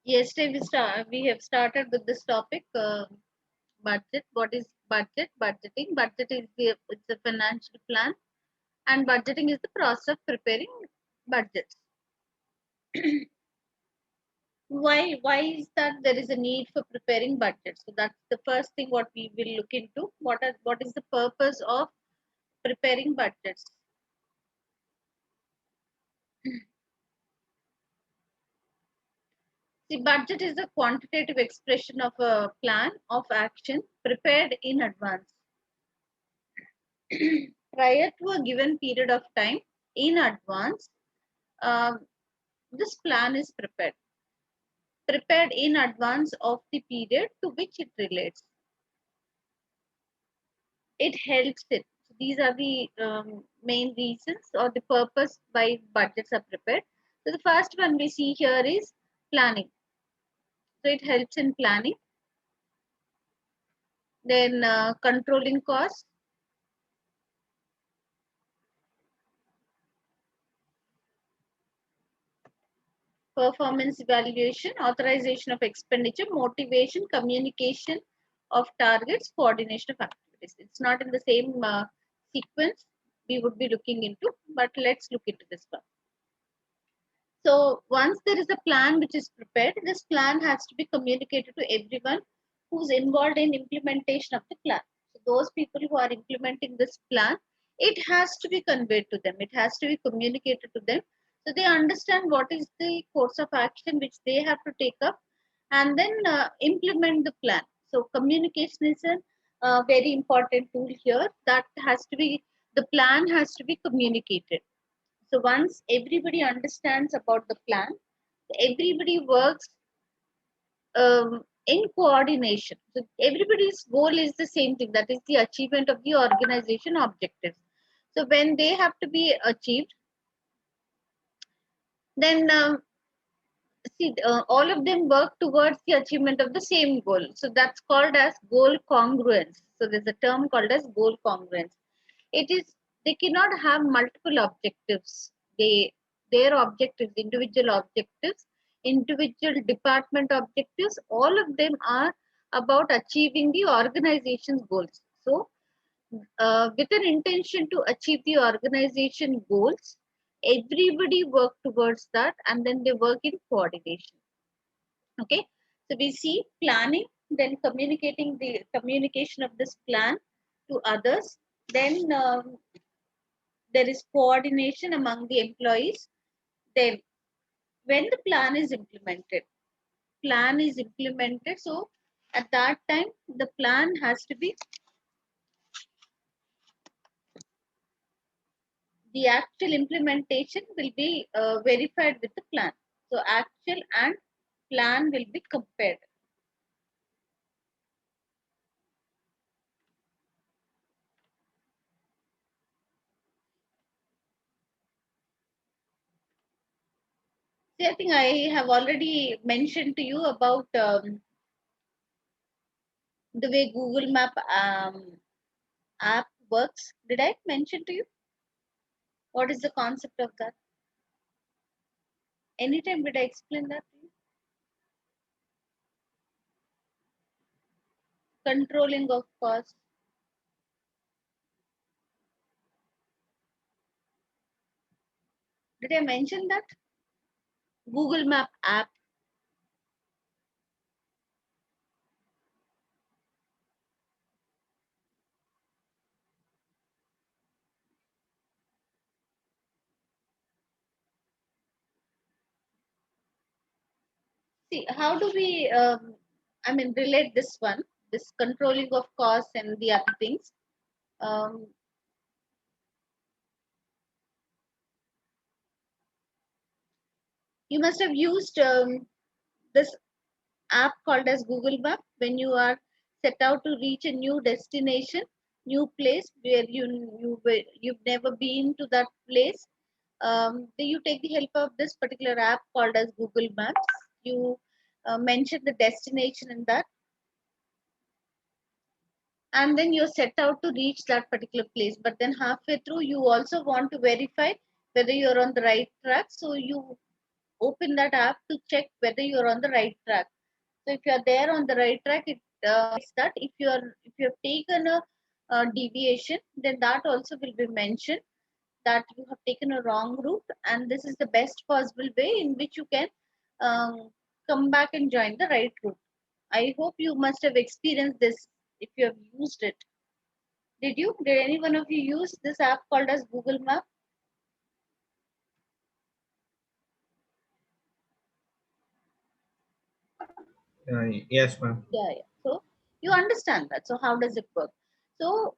Yesterday we have started with this topic, budget. What is budget? Budgeting. Budget is it's a financial plan, and budgeting is the process of preparing budgets. Why is that there is a need for preparing budgets? So that's the first thing what we will look into. What is the purpose of preparing budgets? See, budget is a quantitative expression of a plan of action prepared in advance. Prior to a given period of time in advance, um, this plan is prepared in advance of the period to which it relates. It helps it. So these are the main reasons or the purpose why budgets are prepared. So the first one we see here is planning. So it helps in planning. Then controlling costs, performance evaluation, authorization of expenditure, motivation, communication of targets, coordination of activities. It's not in the same sequence we would be looking into, but let's look into this one. So once there is a plan which is prepared, this plan has to be communicated to everyone who's involved in implementation of the plan. So those people who are implementing this plan, it has to be conveyed to them. It has to be communicated to them. So they understand what is the course of action which they have to take up and then implement the plan. So communication is a very important tool here. That has to be, the plan has to be communicated. So once everybody understands about the plan, everybody works in coordination. So everybody's goal is the same thing, that is the achievement of the organization objectives. So when they have to be achieved, then all of them work towards the achievement of the same goal. So that's called as goal congruence. So there's a term called as goal congruence. It is, they cannot have multiple objectives. Their objectives, individual objectives, individual department objectives, all of them are about achieving the organization's goals. So with an intention to achieve the organization goals, everybody work towards that and then they work in coordination. Okay, so we see planning, then communicating the communication of this plan to others, then there is coordination among the employees. Then when the plan is implemented, so at that time the plan has to be, the actual implementation will be verified with the plan. So actual and plan will be compared. See, I think I have already mentioned to you about the way Google Map app works. Did I mention to you? What is the concept of that? Anytime did I explain that to you? Controlling of cost. Did I mention that? Google Map app. See, how do we, relate this one, this controlling of costs and the other things. Um, you must have used this app called as Google Map when you are set out to reach a new destination, new place where you've never been to that place. Then you take the help of this particular app called as Google Maps. You mention the destination in that, and then you're set out to reach that particular place. But then halfway through, you also want to verify whether you're on the right track. So you open that app to check whether you're on the right track. So if you are there on the right track, it is that if you have taken a deviation, then that also will be mentioned that you have taken a wrong route, and this is the best possible way in which you can um, come back and join the right route. I hope you must have experienced this if you have used it. Did you? Did any one of you use this app called as Google Map? Yes, ma'am. Yeah, yeah. So you understand that. So how does it work? So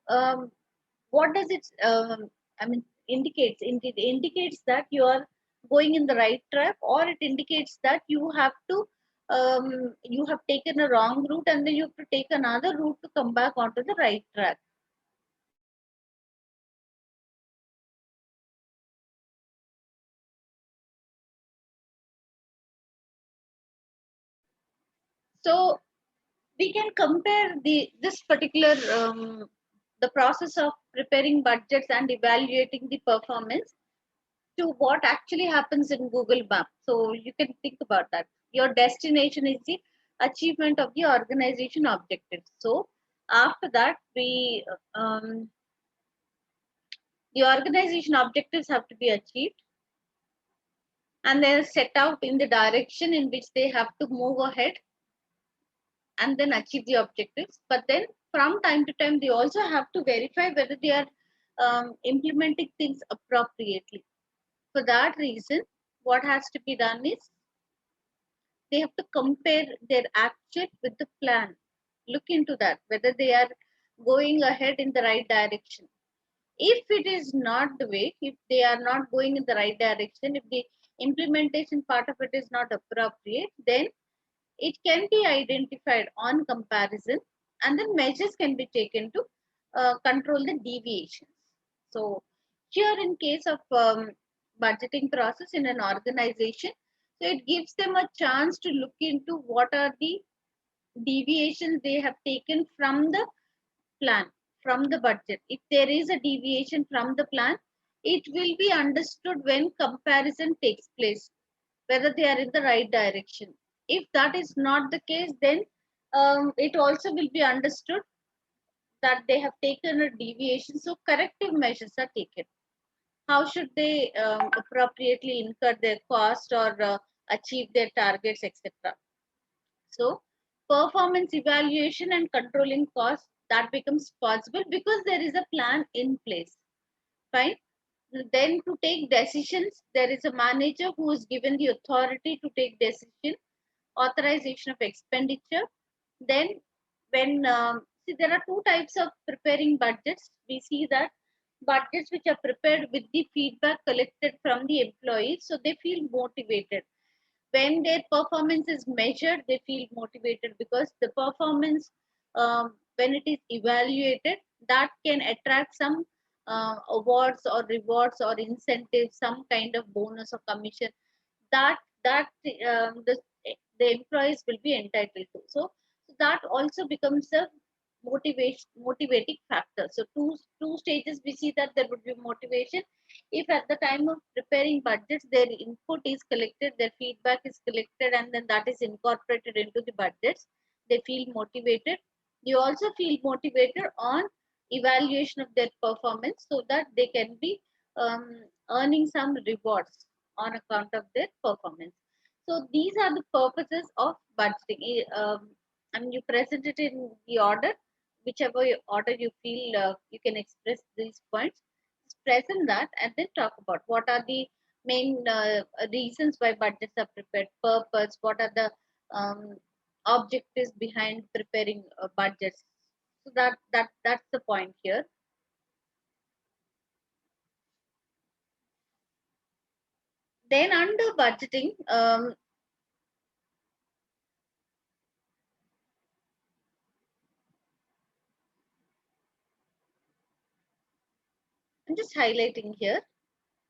what does it? I mean, indicates. It indicates that you are going in the right track, or it indicates that you have to. You have taken a wrong route, and then you have to take another route to come back onto the right track. So we can compare this particular the process of preparing budgets and evaluating the performance to what actually happens in Google Map. So you can think about that. Your destination is the achievement of the organization objectives. So after that, the organization objectives have to be achieved, and they're set out in the direction in which they have to move ahead and then achieve the objectives. But then from time to time, they also have to verify whether they are implementing things appropriately. For that reason, what has to be done is they have to compare their actual with the plan. Look into that, whether they are going ahead in the right direction. If it is not the way, if they are not going in the right direction, if the implementation part of it is not appropriate, then it can be identified on comparison, and then measures can be taken to control the deviations. So here in case of budgeting process in an organization, so it gives them a chance to look into what are the deviations they have taken from the plan, from the budget. If there is a deviation from the plan, it will be understood when comparison takes place whether they are in the right direction. If that is not the case, then it also will be understood that they have taken a deviation. So corrective measures are taken. How should they appropriately incur their cost or achieve their targets, etc. So performance evaluation and controlling costs that becomes possible because there is a plan in place. Fine. Then to take decisions, there is a manager who is given the authority to take decision, authorization of expenditure. Then when see there are two types of preparing budgets. We see that budgets which are prepared with the feedback collected from the employees, so they feel motivated. When their performance is measured, they feel motivated because the performance, when it is evaluated, that can attract some awards or rewards or incentives, some kind of bonus or commission that that the employees will be entitled to. So that also becomes a motivating factor. So two stages we see that there would be motivation if at the time of preparing budgets their input is collected, their feedback is collected, and then that is incorporated into the budgets. They feel motivated. They also feel motivated on evaluation of their performance so that they can be earning some rewards on account of their performance. So these are the purposes of budgeting. I mean, you present it in the order, whichever order you feel you can express these points. Just present that and then talk about what are the main reasons why budgets are prepared, purpose, what are the um, objectives behind preparing budgets. So that's the point here. Then under budgeting, I'm just highlighting here.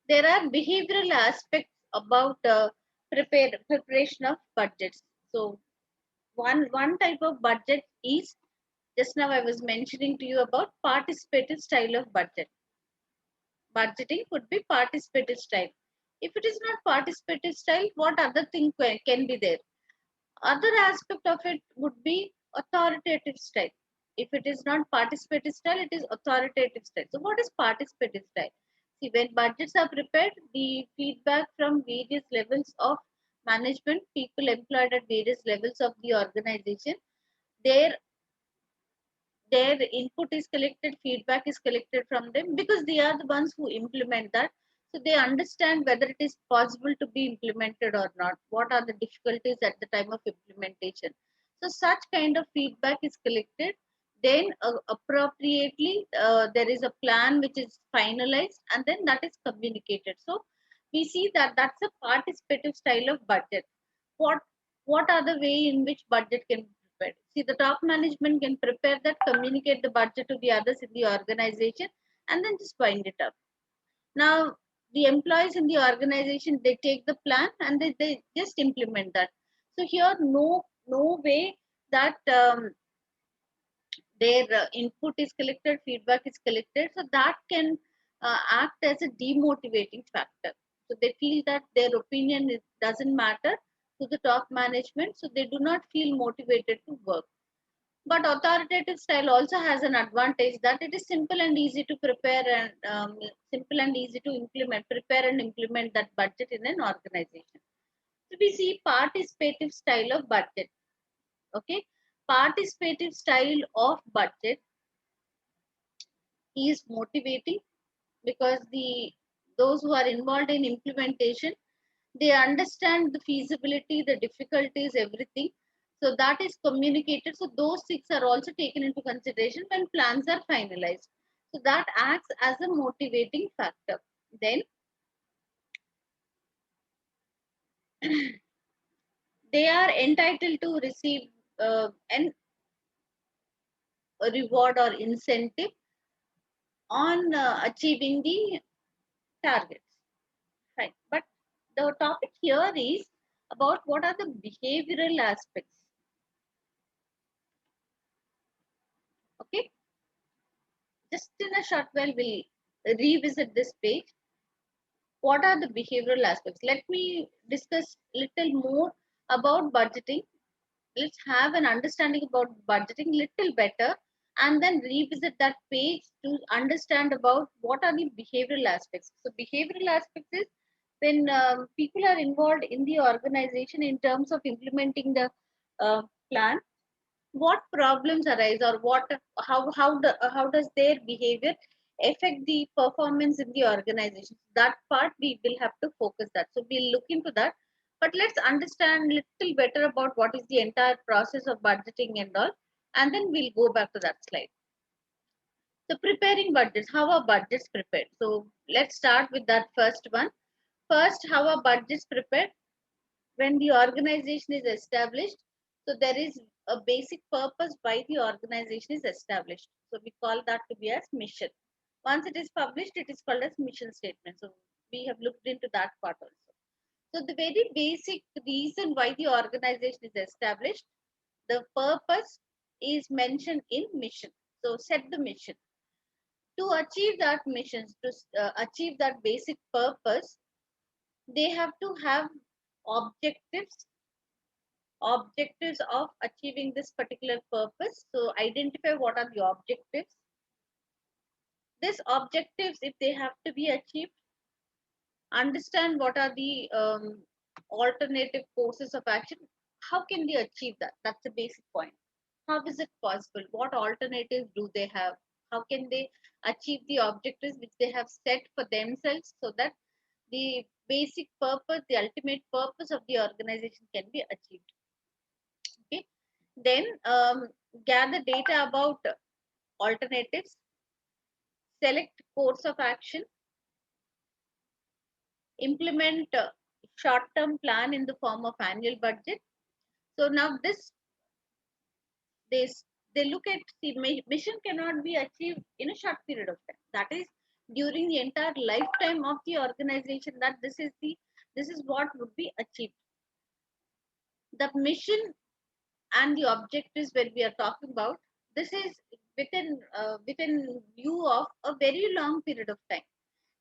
There are behavioral aspects about preparation of budgets. So one type of budget is just now I was mentioning to you about participative style of budget. Budgeting could be participative style. If it is not participative style, what other thing can be there? Other aspect of it would be authoritative style. If it is not participative style, it is authoritative style. So what is participative style? See, when budgets are prepared, the feedback from various levels of management, people employed at various levels of the organization, their their input is collected, feedback is collected from them, because they are the ones who implement that. So they understand whether it is possible to be implemented or not, what are the difficulties at the time of implementation. So such kind of feedback is collected, then appropriately there is a plan which is finalized, and then that is communicated. So we see that that's a participative style of budget. What what are the way in which budget can be prepared? See, the top management can prepare that, communicate the budget to the others in the organization, and then just wind it up. Now, the employees in the organization, they take the plan and they just implement that. So here, no way that their input is collected, feedback is collected, so that can act as a demotivating factor. So they feel that their opinion doesn't matter to the top management, so they do not feel motivated to work. But authoritative style also has an advantage, that it is simple and easy to prepare, and simple and easy to implement, prepare and implement that budget in an organization. So we see participative style of budget. Okay, participative style of budget is motivating, because those who are involved in implementation, they understand the feasibility, the difficulties, everything. So that is communicated, so those six are also taken into consideration when plans are finalized. So that acts as a motivating factor. Then they are entitled to receive a reward or incentive on achieving the targets. Right. But the topic here is about what are the behavioral aspects. Okay. Just in a short while, we'll revisit this page. What are the behavioral aspects? Let me discuss little more about budgeting. Let's have an understanding about budgeting little better, and then revisit that page to understand about what are the behavioral aspects. So behavioral aspects is when people are involved in the organization in terms of implementing the plan, what problems arise, or how does their behavior affect the performance in the organization. That part we will have to focus that, so we'll look into that. But let's understand little better about what is the entire process of budgeting and all, and then we'll go back to that slide. So preparing budgets, how are budgets prepared? So let's start with that first one. First, how are budgets prepared? When the organization is established, so there is a basic purpose why the organization is established, so we call that to be as mission. Once it is published, it is called as mission statement. So we have looked into that part also. So the very basic reason why the organization is established, the purpose is mentioned in mission. So set the mission. To achieve that mission, to achieve that basic purpose, they have to have objectives, objectives of achieving this particular purpose. So identify what are the objectives. These objectives, if they have to be achieved, understand what are the alternative courses of action. How can they achieve that? That's the basic point. How is it possible? What alternatives do they have? How can they achieve the objectives which they have set for themselves, so that the basic purpose, the ultimate purpose of the organization can be achieved? Okay. Then gather data about alternatives, select course of action, implement short-term plan in the form of annual budget. So now this they look at the mission cannot be achieved in a short period of time. That is during the entire lifetime of the organization, that this is what would be achieved. The mission and the objectives when we are talking about, this is within view of a very long period of time.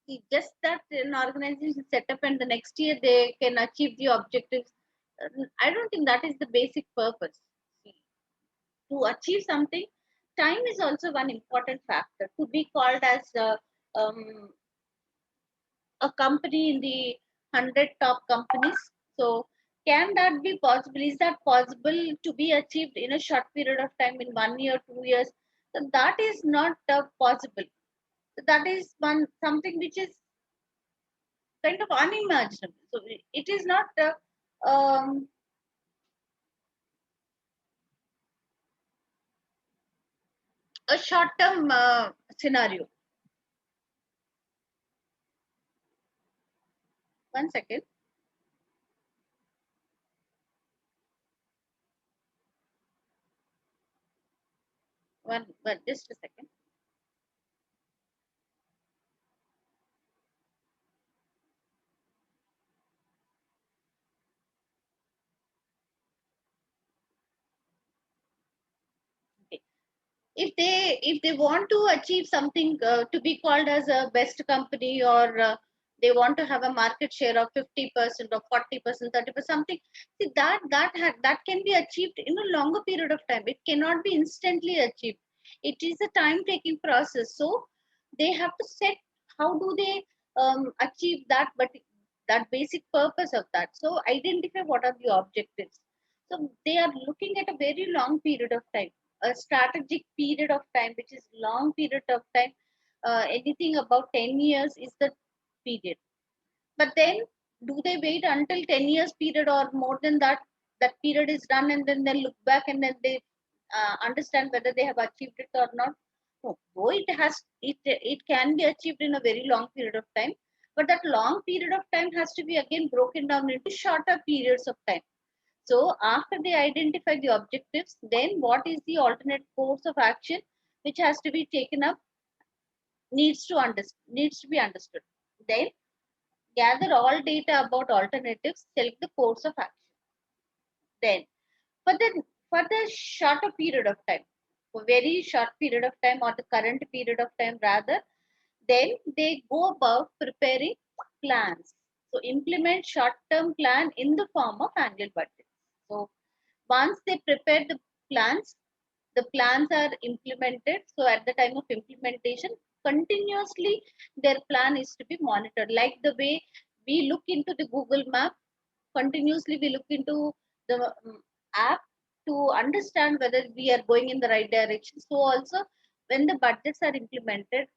It's just that an organization set up and the next year they can achieve the objectives. I don't think that is the basic purpose. See, to achieve something, time is also one important factor. To be called as a company in the 100 top companies. So, can that be possible? Is that possible to be achieved in a short period of time, in 1 year, 2 years? So that is not possible. That is one something which is kind of unimaginable. So it is not um, a short-term scenario. One second. Just a second. Okay. If they want to achieve something to be called as a best company, or they want to have a market share of 50% or 40%, 30%, something, see that can be achieved in a longer period of time. It cannot be instantly achieved. It is a time taking process. So they have to set how do they achieve that, but that basic purpose of that. So identify what are the objectives. So they are looking at a very long period of time, a strategic period of time, which is long period of time. Anything about 10 years is the period. But then, do they wait until 10 years period or more than that? That period is done, and then they look back and then they understand whether they have achieved it or not. No, though it can be achieved in a very long period of time, but that long period of time has to be again broken down into shorter periods of time. So after they identify the objectives, then what is the alternate course of action which has to be taken up, needs to be understood. Then gather all data about alternatives, select the course of action. Then for the shorter period of time, for very short period of time or the current period of time rather, then they go about preparing plans. So implement short-term plan in the form of annual budget. So once they prepare plans, the plans are implemented. So at the time of implementation, continuously their plan is to be monitored. Like the way we look into the Google Map, continuously we look into the app to understand whether we are going in the right direction. So also when the budgets are implemented,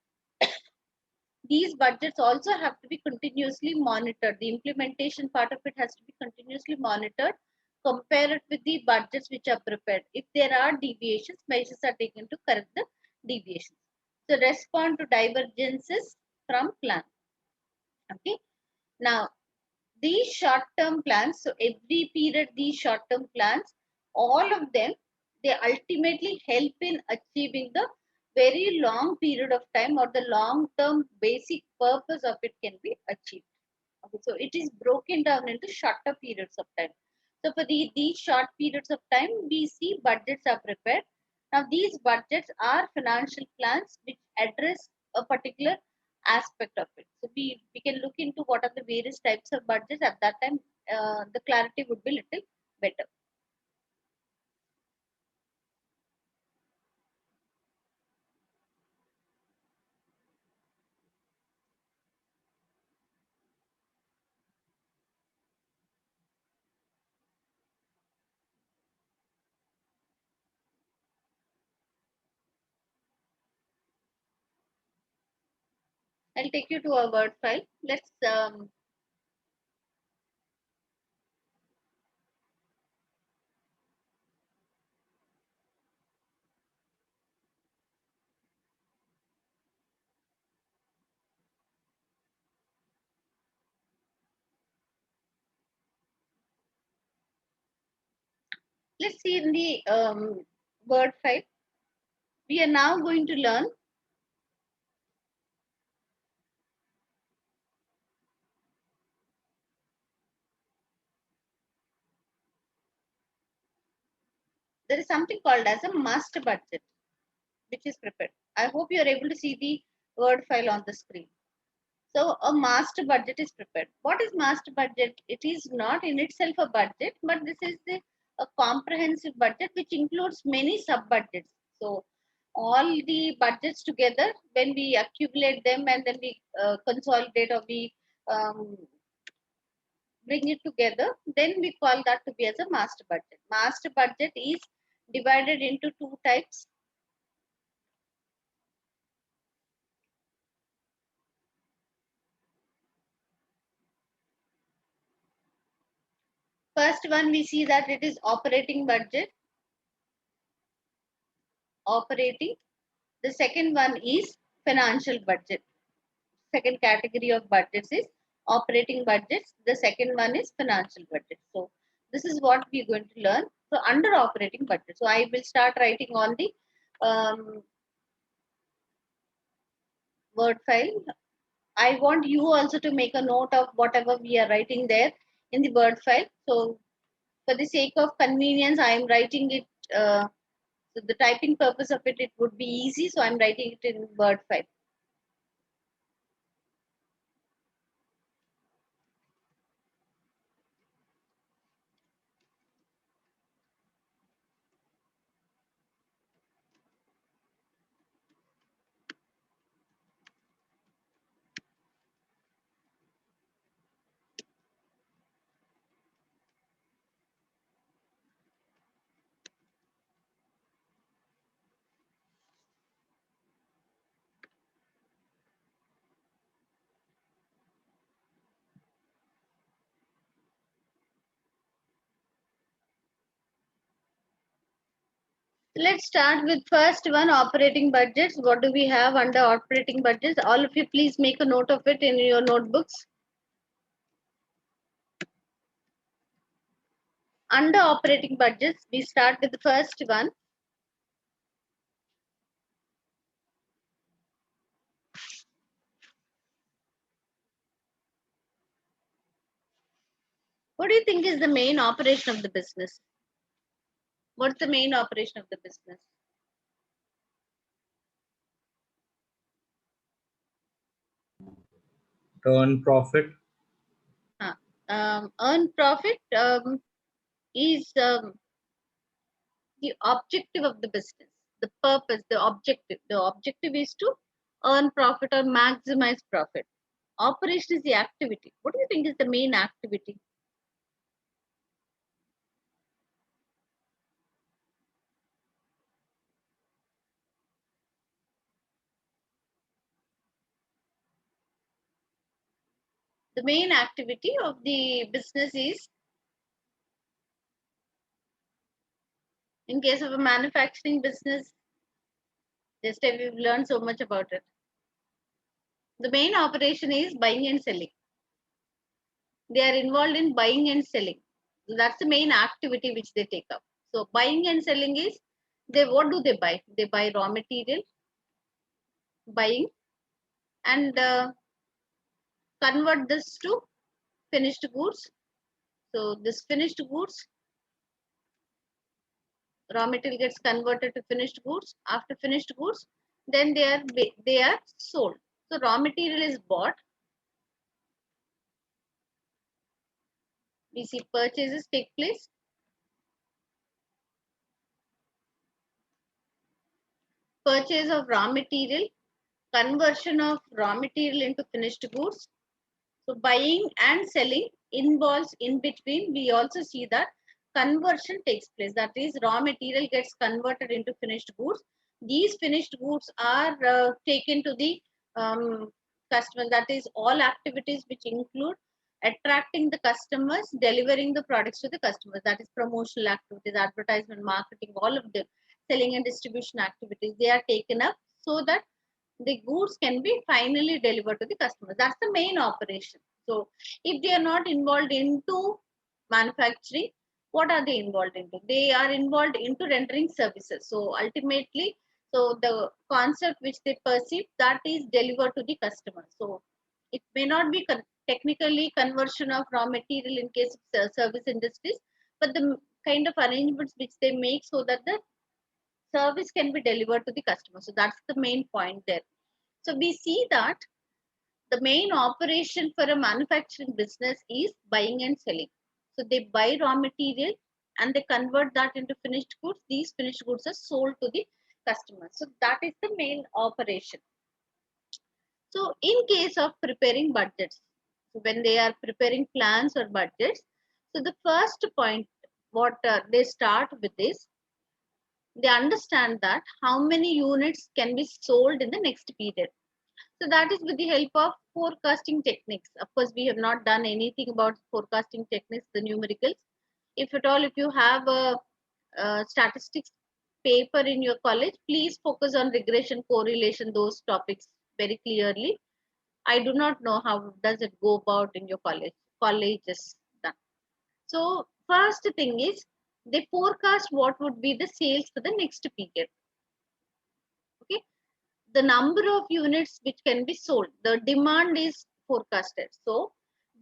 these budgets also have to be continuously monitored. The implementation part of it has to be continuously monitored. Compare it with the budgets which are prepared. If there are deviations, measures are taken to correct the deviations. So respond to divergences from plan. Okay. Now these short-term plans, so every period these short-term plans, all of them, they ultimately help in achieving the very long period of time, or the long-term basic purpose of it can be achieved. Okay, so it is broken down into shorter periods of time. So for these short periods of time, we see budgets are prepared. Now these budgets are financial plans which address a particular aspect of it. So we can look into what are the various types of budgets at that time. The clarity would be little better. I'll take you to a word file. Let's see in the word file. We are now going to learn. There is something called as a master budget, which is prepared. I hope you are able to see the word file on the screen. So a master budget is prepared. What is master budget? It is not in itself a budget, but this is a comprehensive budget which includes many sub budgets. So all the budgets together, when we accumulate them and then we consolidate or we um, bring it together, then we call that to be as a master budget. Master budget is divided into two types. First one, we see that it is operating budget, operating. The second one is financial budget. Second category of budgets is operating budgets. The second one is financial budget. So this is what we are going to learn. So under operating budget. So I will start writing on the word file. I want you also to make a note of whatever we are writing there in the word file. So for the sake of convenience, I am writing it. So the typing purpose of it, it would be easy. So I'm writing it in word file. Let's start with first one, operating budgets. What do we have under operating budgets? All of you please make a note of it in your notebooks. Under operating budgets, we start with the first one. What do you think is the main operation of the business? What's the main operation of the business? Earn profit. Earn profit is the objective of the business, the purpose, the objective. The objective is to earn profit or maximize profit. Operation is the activity. What do you think is the main activity? The main activity of the business is, in case of a manufacturing business, just we've learned so much about it. The main operation is buying and selling. They are involved in buying and selling. So that's the main activity which they take up. So buying and selling is, they, what do they buy? They buy raw material, buying, and convert this to finished goods. So this finished goods, raw material gets converted to finished goods. After finished goods, then they are sold. So raw material is bought. We see purchases take place. Purchase of raw material, conversion of raw material into finished goods. So buying and selling involves in between. We also see that conversion takes place. That is, raw material gets converted into finished goods. These finished goods are taken to the customer. That is, all activities which include attracting the customers, delivering the products to the customers. That is, promotional activities, advertisement, marketing, all of the selling and distribution activities. They are taken up so that the goods can be finally delivered to the customer. That's the main operation. So if they are not involved into manufacturing, what are they involved into? They are involved into rendering services. So ultimately, so the concept which they perceive, that is delivered to the customer. So it may not be technically conversion of raw material in case of service industries, but the kind of arrangements which they make so that the service can be delivered to the customer. So that's the main point there. So we see that The main operation for a manufacturing business is buying and selling. So they buy raw material and they convert that into finished goods. These finished goods are sold to the customer. So that is the main operation. So in case of preparing budgets, so when they are preparing plans or budgets, so the first point what they start with is they understand that how many units can be sold in the next period. So that is with the help of forecasting techniques. Of course, we have not done anything about forecasting techniques, the numericals. If at all, if you have a statistics paper in your college, please focus on regression, correlation, those topics very clearly. I do not know how does it go about in your colleges done. So first thing is they forecast what would be the sales for the next period. Okay, the number of units which can be sold, the demand is forecasted. So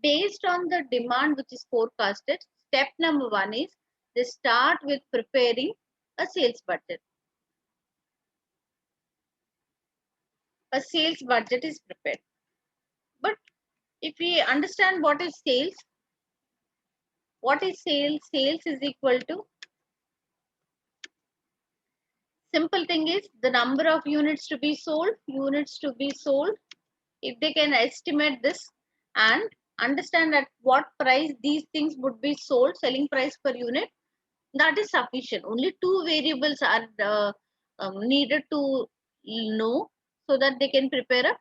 based on the demand which is forecasted, step number one is they start with preparing a sales budget. A sales budget is prepared. But if we understand what is sales, what is sales? Sales is equal to, simple thing is the number of units to be sold, units to be sold. If they can estimate this and understand at what price these things would be sold, selling price per unit, that is sufficient. Only two variables are needed to know so that they can prepare a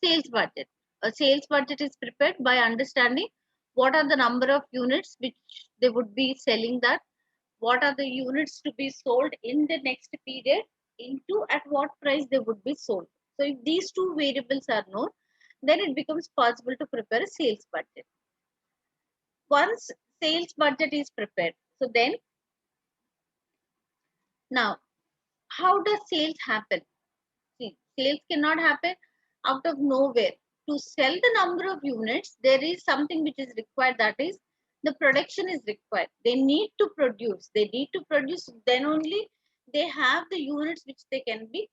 sales budget. A sales budget is prepared by understanding what are the number of units which they would be selling, that what are the units to be sold in the next period, into at what price they would be sold. So if these two variables are known, then it becomes possible to prepare a sales budget. Once sales budget is prepared, so then now how does sales happen? See, sales cannot happen out of nowhere. To sell the number of units, there is something which is required, that is the production is required. They need to produce. They need to produce, then only they have the units which they can be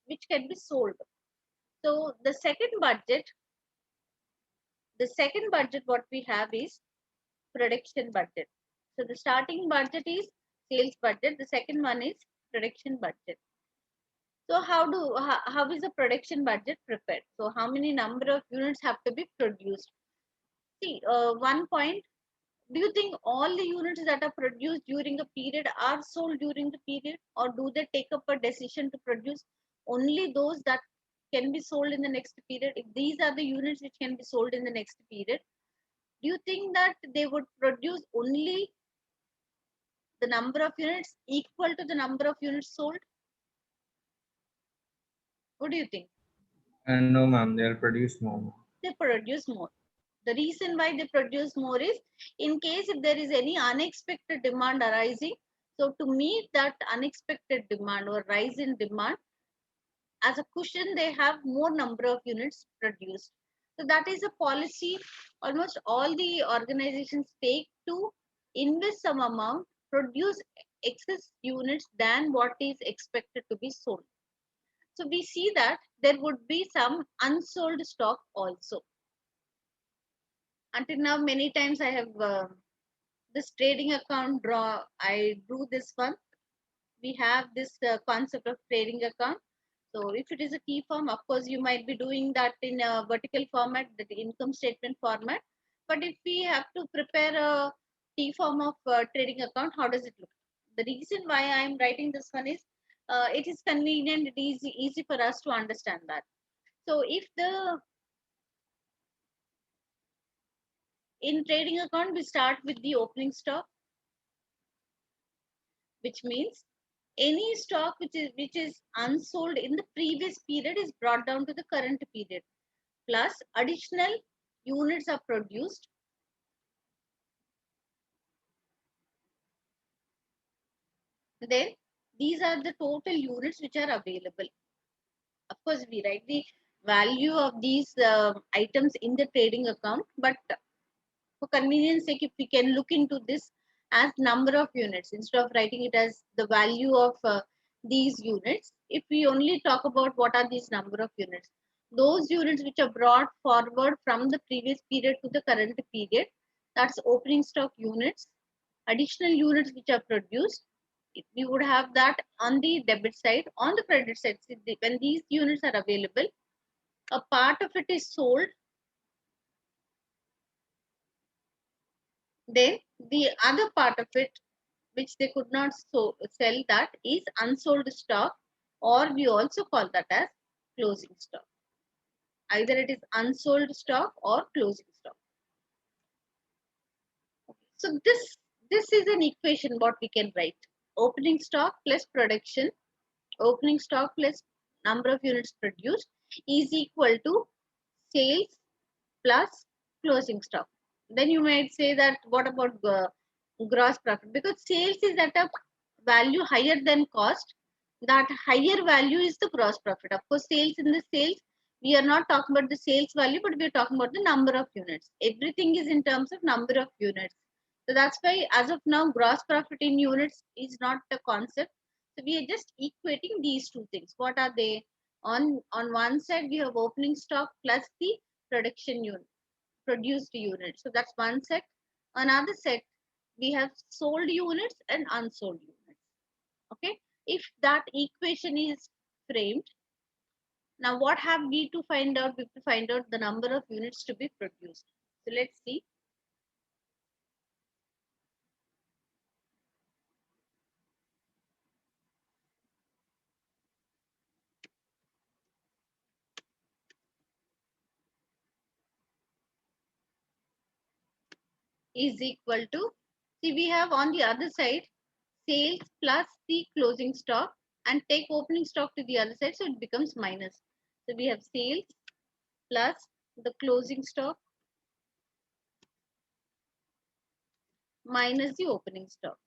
which can be sold. So the second budget what we have is production budget. So the starting budget is sales budget. The second one is production budget. So how is the production budget prepared? So how many number of units have to be produced? See, one point. Do you think all the units that are produced during a period are sold during the period, or do they take up a decision to produce only those that can be sold in the next period? If these are the units which can be sold in the next period, do you think that they would produce only the number of units equal to the number of units sold? What do you think? No, ma'am, they'll produce more. They produce more. The reason why they produce more is in case if there is any unexpected demand arising. So to meet that unexpected demand or rise in demand, as a cushion, they have more number of units produced. So that is a policy almost all the organizations take to invest some amount, produce excess units than what is expected to be sold. So we see that there would be some unsold stock also. Until now, many times I have this trading account I drew this one. We have this concept of trading account. So if it is a T form, of course, you might be doing that in a vertical format, the income statement format. But if we have to prepare a T form of trading account, how does it look? The reason why I am writing this one is it is convenient, it is easy for us to understand that. So if the in trading account, we start with the opening stock, which means any stock which is unsold in the previous period is brought down to the current period, plus additional units are produced, then these are the total units which are available. Of course, we write the value of these items in the trading account, but for convenience sake, if we can look into this as number of units instead of writing it as the value of these units, if we only talk about what are these number of units, Those units which are brought forward from the previous period to the current period, that's opening stock units. Additional units which are produced, we would have that on the debit side. On the credit side, when these units are available, a part of it is sold, then the other part of it which they could not sell, that is unsold stock, or we also call that as closing stock. Either it is unsold stock or closing stock. So this is an equation what we can write. Opening stock plus production, opening stock plus number of units produced is equal to sales plus closing stock. Then you might say that what about gross profit? Because sales is at a value higher than cost. That higher value is the gross profit. Of course, sales, in the sales, we are not talking about the sales value, but we are talking about the number of units. Everything is in terms of number of units. So that's why as of now, gross profit in units is not a concept. So we are just equating these two things. What are they? On one side, we have opening stock plus the production unit, produced units. So that's one set. Another set, we have sold units and unsold units. Okay. If that equation is framed, now what have we to find out? We have to find out the number of units to be produced. So let's see. Is equal to, see, we have on the other side sales plus the closing stock, and take opening stock to the other side, so it becomes minus. So we have sales plus the closing stock minus the opening stock.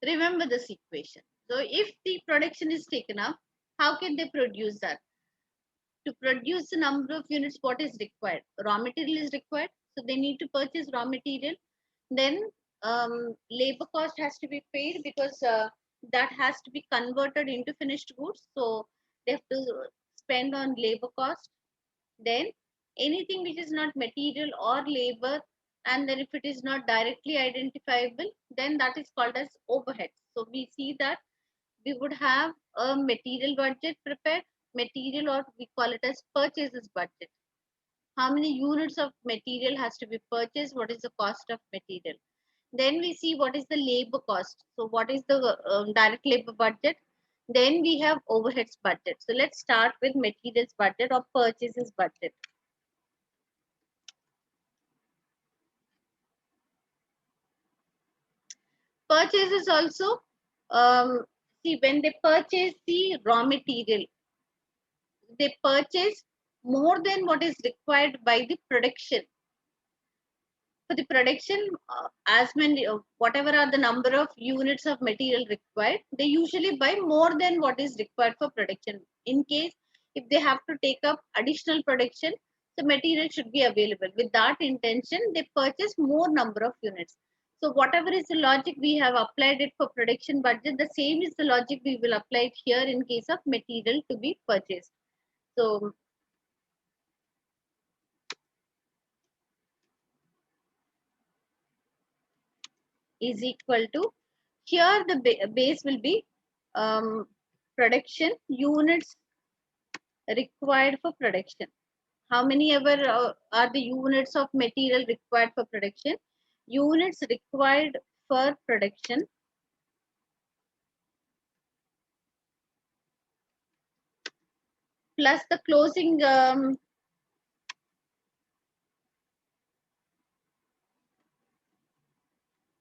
Remember this equation. So if the production is taken up, how can they produce that? To produce the number of units, what is required? Raw material is required. So they need to purchase raw material. Then labor cost has to be paid, because that has to be converted into finished goods. So they have to spend on labor cost. Then anything which is not material or labor, and then if it is not directly identifiable, then that is called as overhead. So we see that we would have a material budget prepared, material, or we call it as purchases budget. How many units of material has to be purchased? What is the cost of material? Then we see what is the labor cost. So what is the direct labor budget? Then we have overheads budget. So let's start with materials budget or purchases budget. Purchases also, see, when they purchase the raw material, they purchase more than what is required by the production. For the production, as many whatever are the number of units of material required, they usually buy more than what is required for production. In case if they have to take up additional production, the material should be available. With that intention, they purchase more number of units. So whatever is the logic we have applied it for production budget, the same is the logic we will apply it here in case of material to be purchased. So is equal to, here the base will be production units required for production. How many ever are the units of material required for production? Units required for production plus the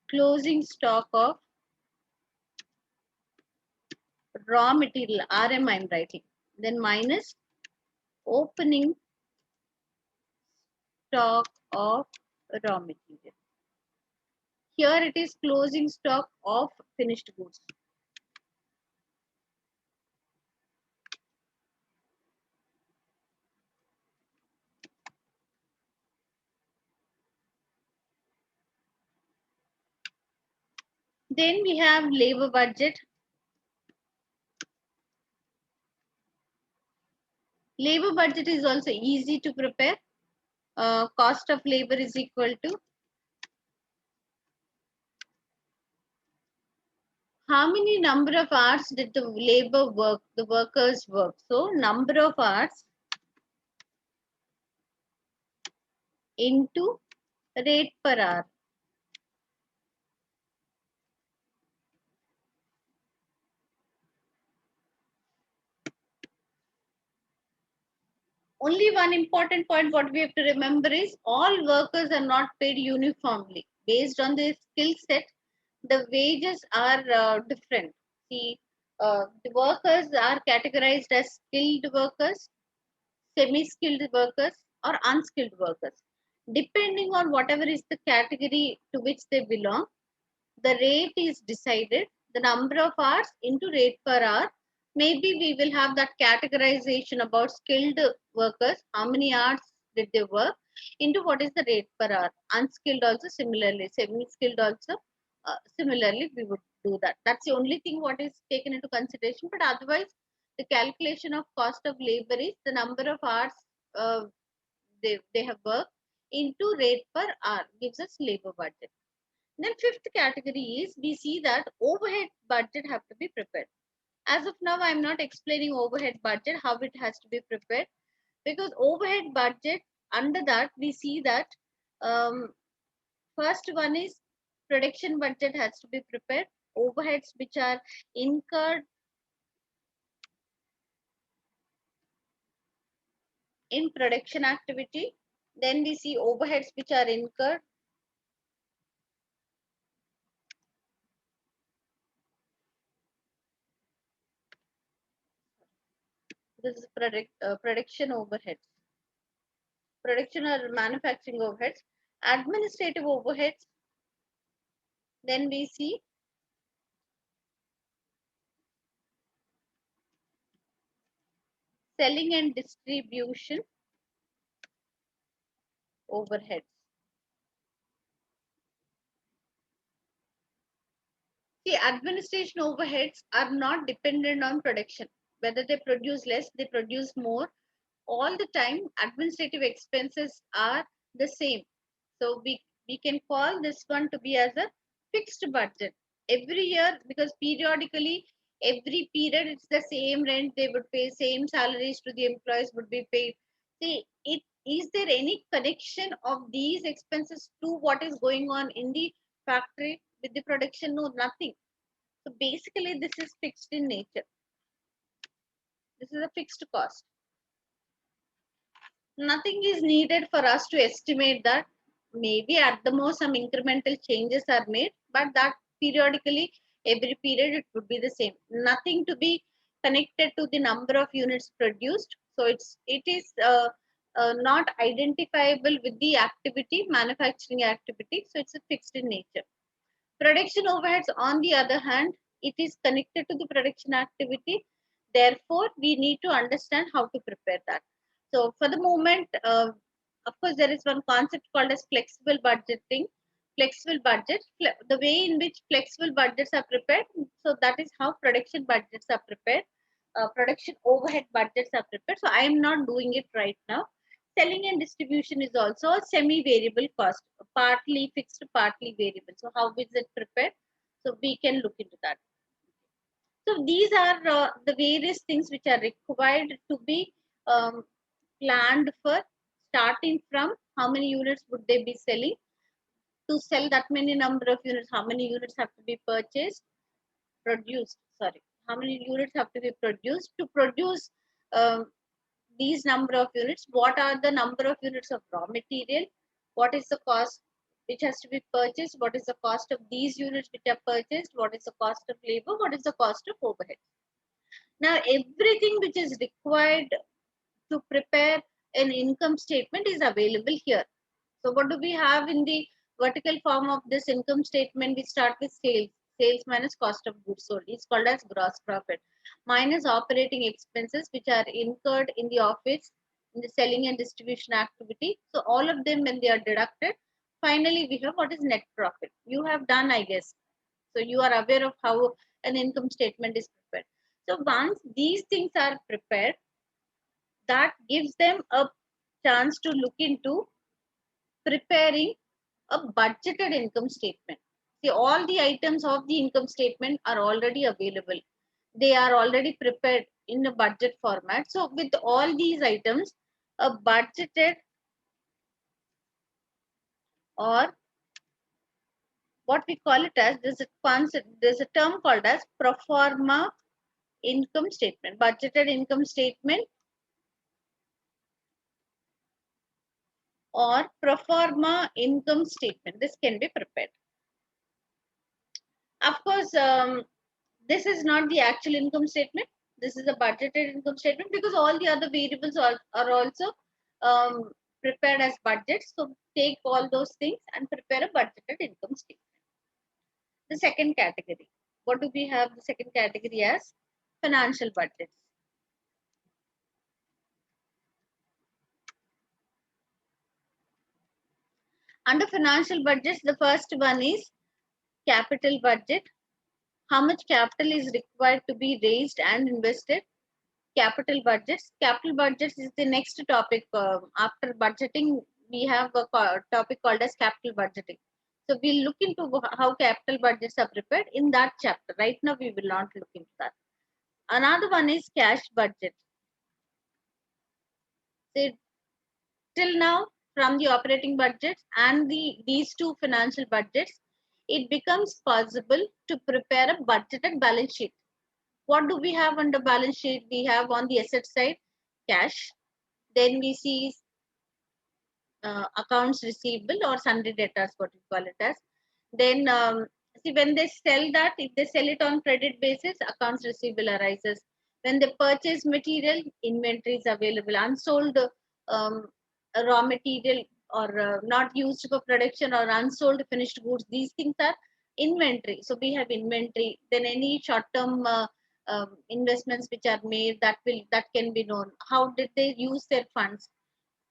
closing stock of raw material, RM I'm writing, then minus opening stock of raw material. Here it is closing stock of finished goods. Then we have labor budget. Labor budget is also easy to prepare. Cost of labor is equal to how many number of hours did the labor work, the workers work. So number of hours into rate per hour. Only one important point what we have to remember is all workers are not paid uniformly. Based on their skill set, the wages are different. See, the workers are categorized as skilled workers, semi-skilled workers, or unskilled workers. Depending on whatever is the category to which they belong, the rate is decided, the number of hours into rate per hour. Maybe we will have that categorization about skilled workers, how many hours did they work, into what is the rate per hour. Unskilled also similarly, semi-skilled also similarly we would do that. That's the only thing what is taken into consideration. But otherwise, the calculation of cost of labor is the number of hours uh, they have worked into rate per hour gives us labor budget. Then fifth category is we see that overhead budget have to be prepared. As of now, I'm not explaining overhead budget, how it has to be prepared, because overhead budget, under that, we see that um, first one is production budget has to be prepared. Overheads which are incurred in production activity. Then we see overheads which are incurred. This is production overheads. Production or manufacturing overheads. Administrative overheads. Then we see selling and distribution overheads. See, administration overheads are not dependent on production. Whether they produce less, they produce more. All the time, administrative expenses are the same. So we can call this one to be as a fixed budget. Every year, because periodically, every period it's the same rent they would pay, same salaries to the employees would be paid. See, is there any connection of these expenses to what is going on in the factory with the production? No, nothing. So basically, this is fixed in nature. This is a fixed cost. Nothing is needed for us to estimate that. Maybe at the most some incremental changes are made, but that periodically every period it would be the same. Nothing to be connected to the number of units produced. So it is not identifiable with the activity, manufacturing activity. So it's a fixed in nature. Production overheads, on the other hand, it is connected to the production activity. Therefore, we need to understand how to prepare that. So, for the moment, of course, there is one concept called as flexible budgeting. Flexible budget, the way in which flexible budgets are prepared. So, that is how production budgets are prepared. Production overhead budgets are prepared. So, I am not doing it right now. Selling and distribution is also a semi-variable cost, partly fixed, partly variable. So how is it prepared? So we can look into that. So these are the various things which are required to be um, planned for, starting from how many units would they be selling. To sell that many number of units, how many units have to be produced, sorry, how many units have to be produced to produce um, these number of units. What are the number of units of raw material? What is the cost which has to be purchased? What is the cost of these units which are purchased? What is the cost of labor? What is the cost of overhead? Now everything which is required to prepare an income statement is available here. So what do we have in the vertical form of this income statement? We start with sales. Sales minus cost of goods sold is called as gross profit. Minus operating expenses which are incurred in the office in the selling and distribution activity. So all of them when they are deducted, finally we have what is net profit. You have done, I guess. So you are aware of how an income statement is prepared. So once these things are prepared, that gives them a chance to look into preparing a budgeted income statement. See, all the items of the income statement are already available. They are already prepared in a budget format. So with all these items, a budgeted, or what we call it as, there's a concept, there's a term called as pro forma income statement, budgeted income statement, or pro forma income statement. This can be prepared. Of course, this is not the actual income statement. This is a budgeted income statement because all the other variables are also um, prepared as budgets. So take all those things and prepare a budgeted income statement. The second category. What do we have the second category as? Financial budgets. Under financial budgets, the first one is capital budget. How much capital is required to be raised and invested? Capital budgets. Capital budgets is the next topic. After budgeting, we have a topic called as capital budgeting. So we'll look into how capital budgets are prepared in that chapter. Right now, we will not look into that. Another one is cash budget. So till now, from the operating budgets and these two financial budgets, it becomes possible to prepare a budgeted balance sheet. What do we have under balance sheet? We have on the asset side cash. Then we see accounts receivable or sundry debtors, what we call it as. Then see, when they sell that, if they sell it on credit basis, accounts receivable arises. When they purchase material, inventory is available. Unsold um, raw material or not used for production or unsold finished goods, these things are inventory. So we have inventory. Then any short-term investments which are made, that can be known. How did they use their funds?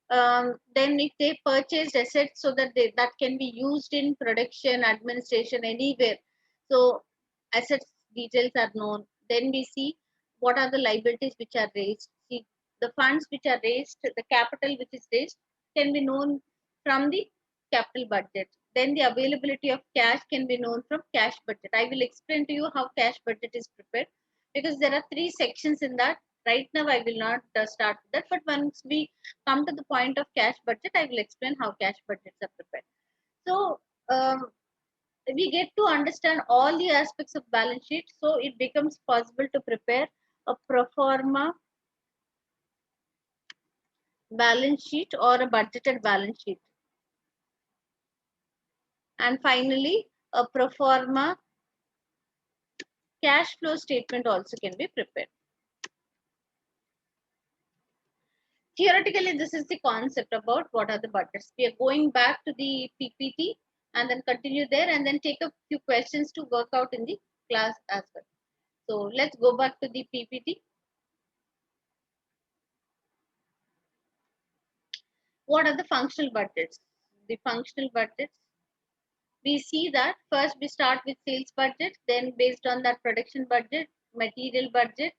Then if they purchased assets so that that can be used in production, administration, anywhere. So assets details are known. Then we see what are the liabilities which are raised. See, the funds which are raised, the capital which is raised can be known from the capital budget. Then the availability of cash can be known from cash budget. I will explain to you how cash budget is prepared because there are three sections in that. Right now, I will not start with that, but once we come to the point of cash budget, I will explain how cash budgets are prepared. So we get to understand all the aspects of balance sheet. So it becomes possible to prepare a pro forma balance sheet or a budgeted balance sheet. And finally, a pro forma cash flow statement also can be prepared. Theoretically, this is the concept about what are the budgets. We are going back to the PPT and then continue there and then take a few questions to work out in the class as well. So let's go back to the PPT. What are the functional budgets? The functional budgets, we see that first we start with sales budget, then based on that production budget, material budget,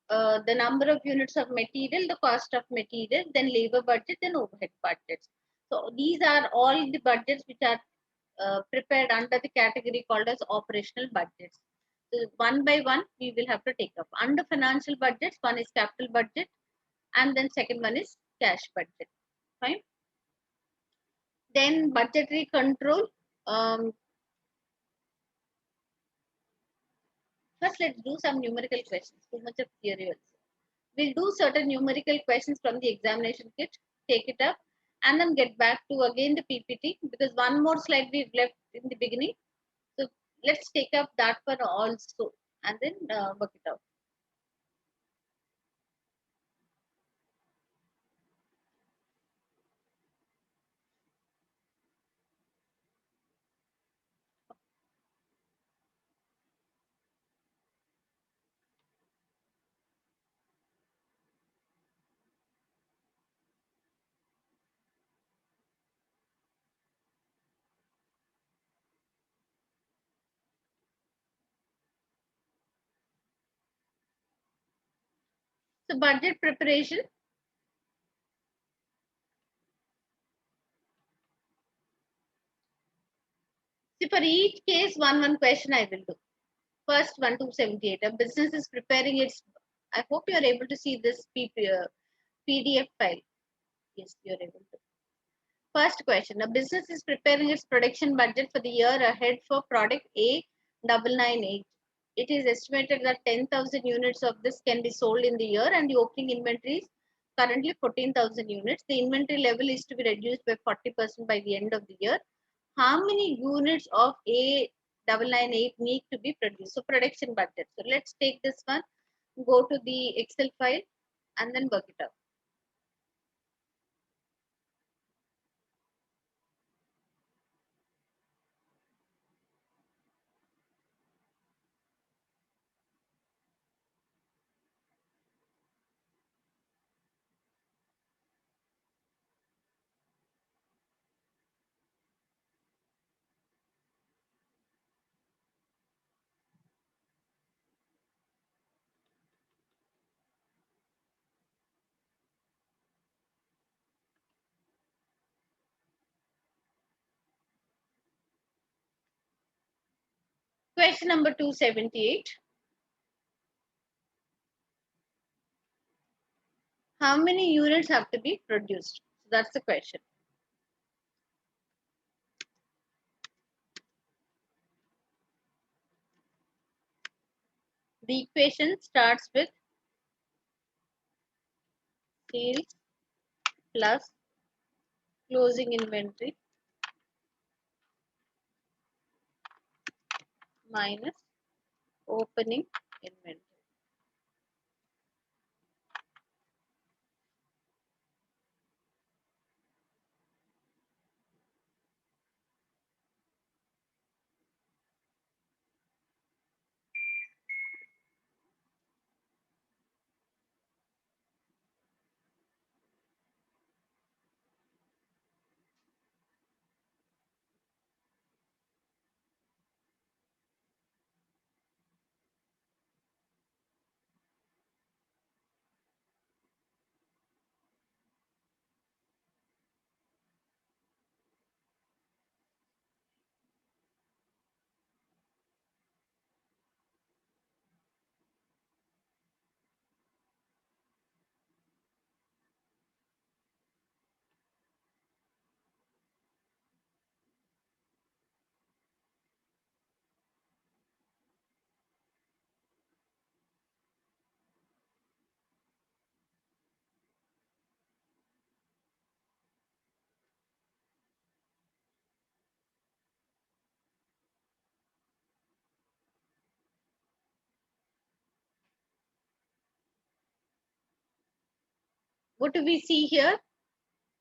the number of units of material, the cost of material, then labor budget, then overhead budgets. So these are all the budgets which are prepared under the category called as operational budgets. So one by one, we will have to take up. Under financial budgets, one is capital budget, and then second one is cash budget. Fine. Then budgetary control. Um, First, let's do some numerical questions. Too much of theory also. We'll do certain numerical questions from the examination kit, take it up, and then get back to again the PPT because one more slide we've left in the beginning. So let's take up that one also and then work it out. So budget preparation. See, for each case, one question I will do. First one, 278. A business is preparing its. I hope you are able to see this PDF file. Yes, you are able to. First question. A business is preparing its production budget for the year ahead for product A998. It is estimated that 10,000 units of this can be sold in the year, and the opening inventory is currently 14,000 units. The inventory level is to be reduced by 40% by the end of the year. How many units of A998 need to be produced? So production budget. So let's take this one, go to the Excel file and then work it out. Question number 278. How many units have to be produced? So that's the question. The equation starts with sales plus closing inventory minus opening inventory. What do we see here?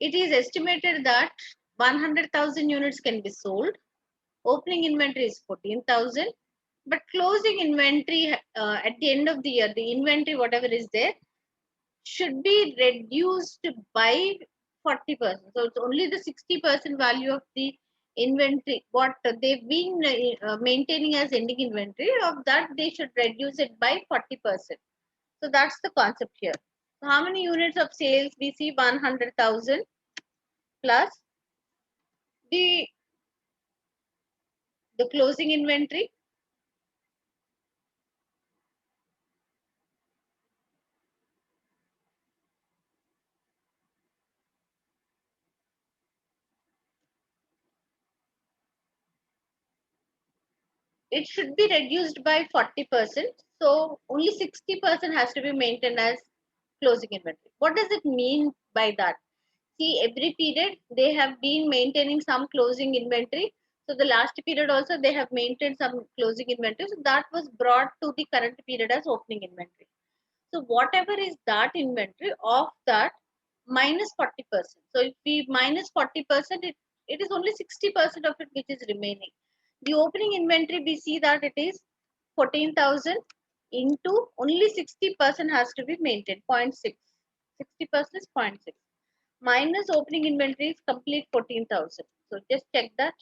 It is estimated that 100,000 units can be sold. Opening inventory is 14,000, but closing inventory at the end of the year, the inventory, whatever is there, should be reduced by 40%. So it's only the 60% value of the inventory, what they've been maintaining as ending inventory, of that they should reduce it by 40%. So that's the concept here. So how many units of sales? We see 100,000 plus the closing inventory. It should be reduced by 40%. So only 60% has to be maintained as closing inventory. What does it mean by that? See, every period they have been maintaining some closing inventory. So the last period also they have maintained some closing inventory. So that was brought to the current period as opening inventory. So whatever is that inventory, of that minus 40%. So if we minus 40%, it is only 60% of it which is remaining. The opening inventory, we see that it is 14,000 into only 60% has to be maintained, 0.6. 60% is 0.6. Minus opening inventory is complete 14,000. So just check that.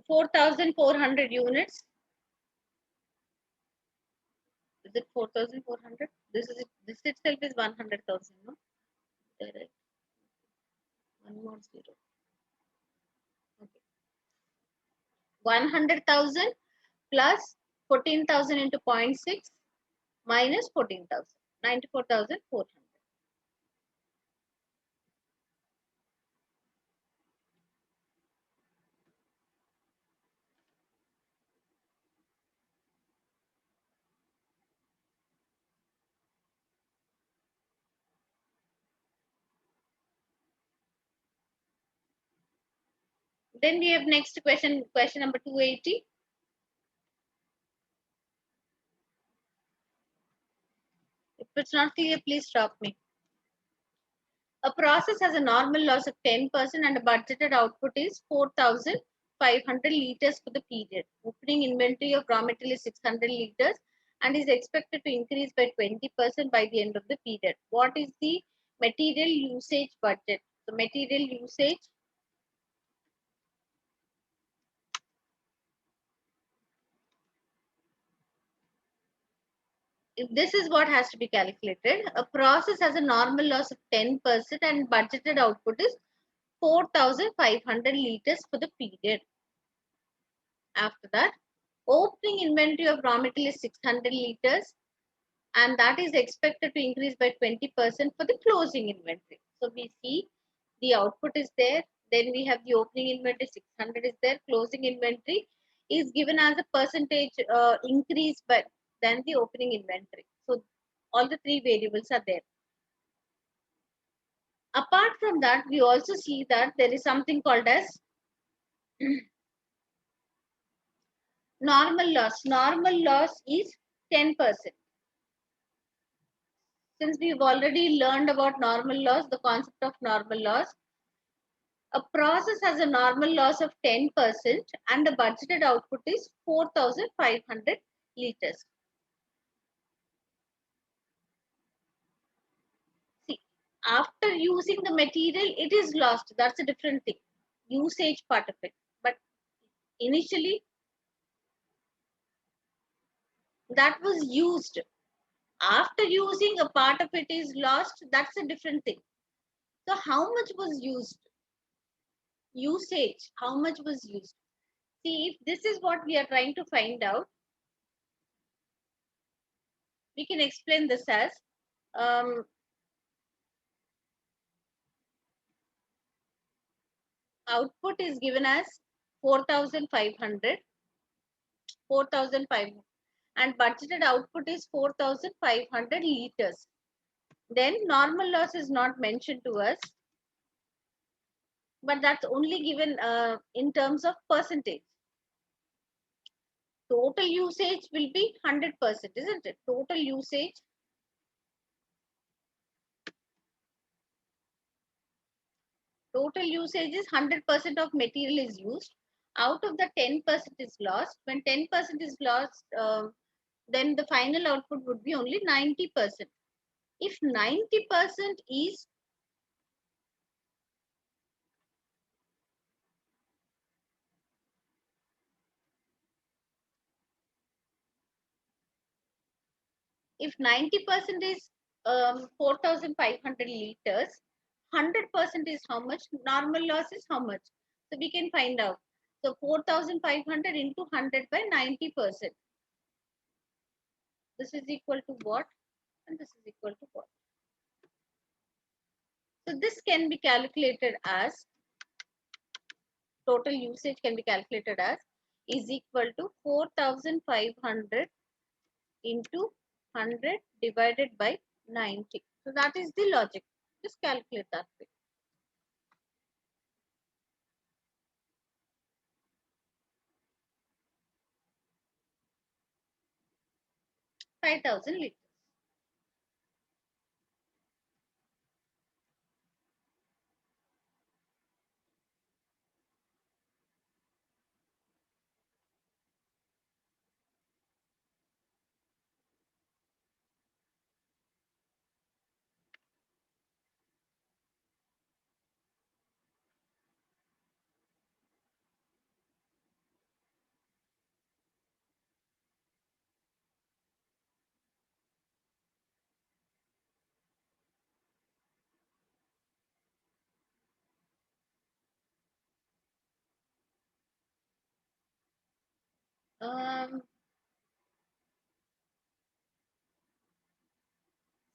So 4,400 units. Is it 4,400? This itself is 100,000, no? Correct. One more zero. Okay. 100,000 plus 14,000 into 0.6 minus 14,000. 94,400. Then we have next question, question number 280. If it's not clear, please stop me. A process has a normal loss of 10% and a budgeted output is 4,500 liters for the period. Opening inventory of raw material is 600 liters and is expected to increase by 20% by the end of the period. What is the material usage budget? The material usage, if this is what has to be calculated. A process has a normal loss of 10% and budgeted output is 4,500 liters for the period. After that, opening inventory of raw material is 600 liters and that is expected to increase by 20% for the closing inventory. So we see the output is there, then we have the opening inventory 600 is there, closing inventory is given as a percentage increase but than the opening inventory. So all the three variables are there. Apart from that, we also see that there is something called as normal loss. Normal loss is 10%. Since we've already learned about normal loss, the concept of normal loss, a process has a normal loss of 10% and the budgeted output is 4,500 liters. See, after using the material, it is lost. That's a different thing. Usage part of it. But initially, that was used. After using, a part of it is lost. That's a different thing. So, how much was used? Usage. How much was used? See, if this is what we are trying to find out, we can explain this as um, output is given as 4,500, 4,500 and budgeted output is 4,500 liters. Then normal loss is not mentioned to us, but that's only given in terms of percentage. Total usage will be 100%, isn't it? Total usage is 100% of material is used. Out of the 10% is lost. When 10% is lost, then the final output would be only 90%. If 90% is if 90% is 4,500 liters, 100% is how much? Normal loss is how much? So we can find out. So 4,500 into 100 by 90%. This is equal to what? And this is equal to what? So this can be calculated as, total usage can be calculated as is equal to 4,500 into 100 divided by 90. So that is the logic. Just calculate that way. 5,000 liters.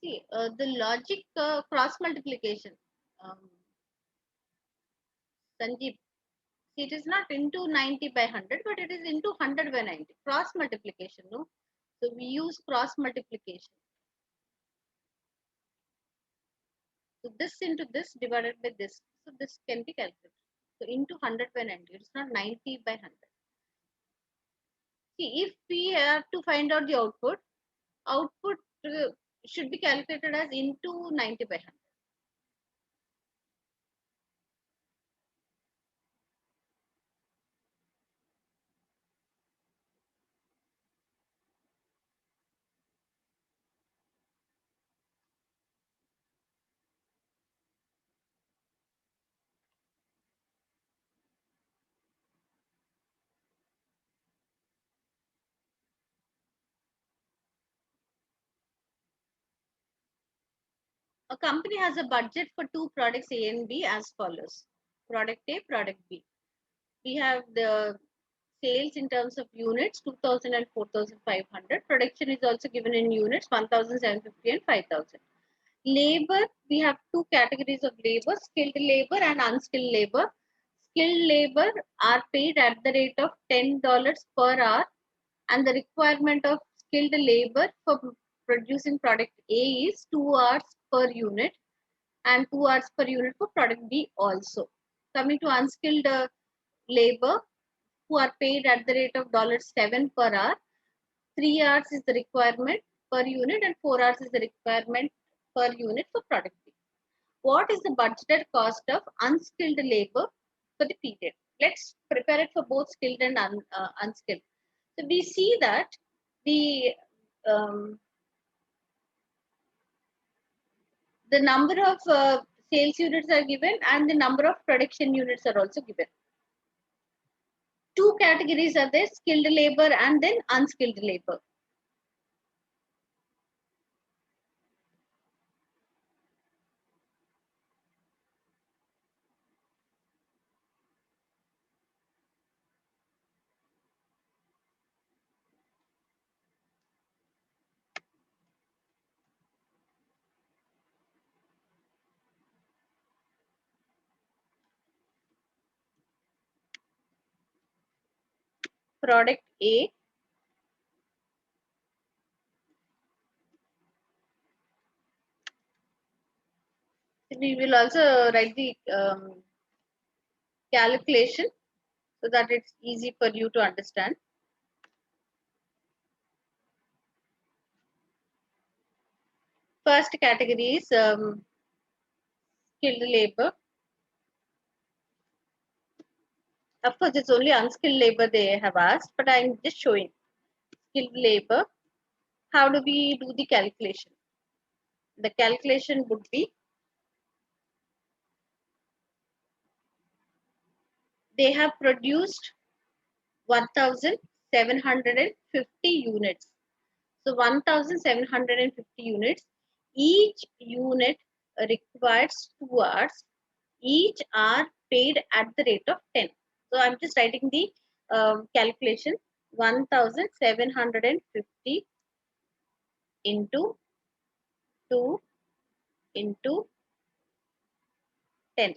See, the logic cross multiplication. Um, Sanjeev, see, it is not into 90 by 100, but it is into 100 by 90. Cross multiplication, no? So we use cross multiplication. So this into this divided by this. So this can be calculated. So into 100 by 90. It's not 90 by 100. See, if we have to find out the output should be calculated as into 90 by 100. A company has a budget for two products A and B as follows. Product A, product B. We have the sales in terms of units 2000 and 4500. Production is also given in units 1750 and 5000. Labor, we have two categories of labor, skilled labor and unskilled labor. Skilled labor are paid at the rate of $10 per hour, and the requirement of skilled labor for producing product A is 2 hours per unit and 2 hours per unit for product B also. Coming to unskilled labor, who are paid at the rate of $7 per hour, 3 hours is the requirement per unit and 4 hours is the requirement per unit for product B. What is the budgeted cost of unskilled labor for the period? Let's prepare it for both skilled and unskilled. So we see that the um, the number of sales units are given and the number of production units are also given. Two categories are there, skilled labor and then unskilled labor. Product A, we will also write the calculation so that it's easy for you to understand. First category is skilled labor. Of course, it's only unskilled labor they have asked, but I'm just showing skilled labor. How do we do the calculation? The calculation would be, they have produced 1750 units. So 1750 units. Each unit requires 2 hours. Each hour paid at the rate of 10. So I'm just writing the calculation. 1750 into 2 into 10.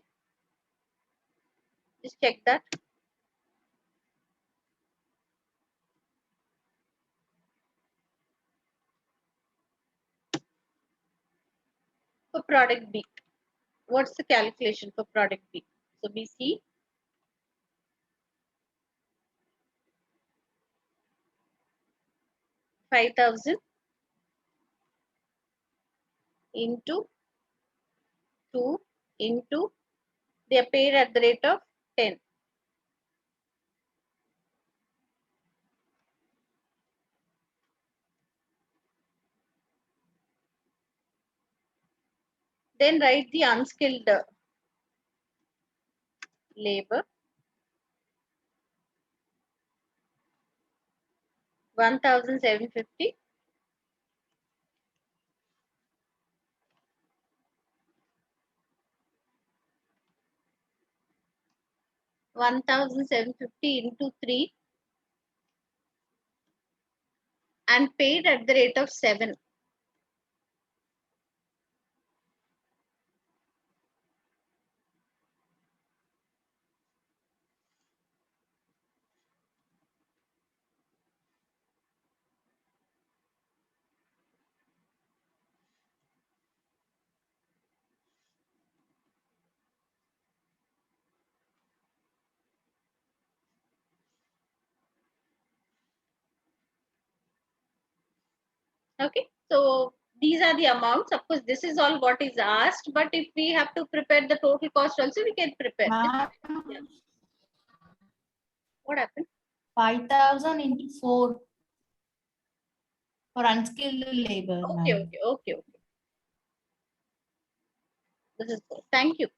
Just check that. For product B, what's the calculation for product B? So we see 5000 into 2 into, they are paid at the rate of 10. Then write the unskilled labor. 1750 1750 into 3 and paid at the rate of 7. Okay, so these are the amounts. Of course, this is all what is asked, but if we have to prepare the total cost also, we can prepare. Ma'am, Yeah. What happened? 5,000 into 4 for unskilled labor. Okay, Ma'am. okay. This is good. Thank you.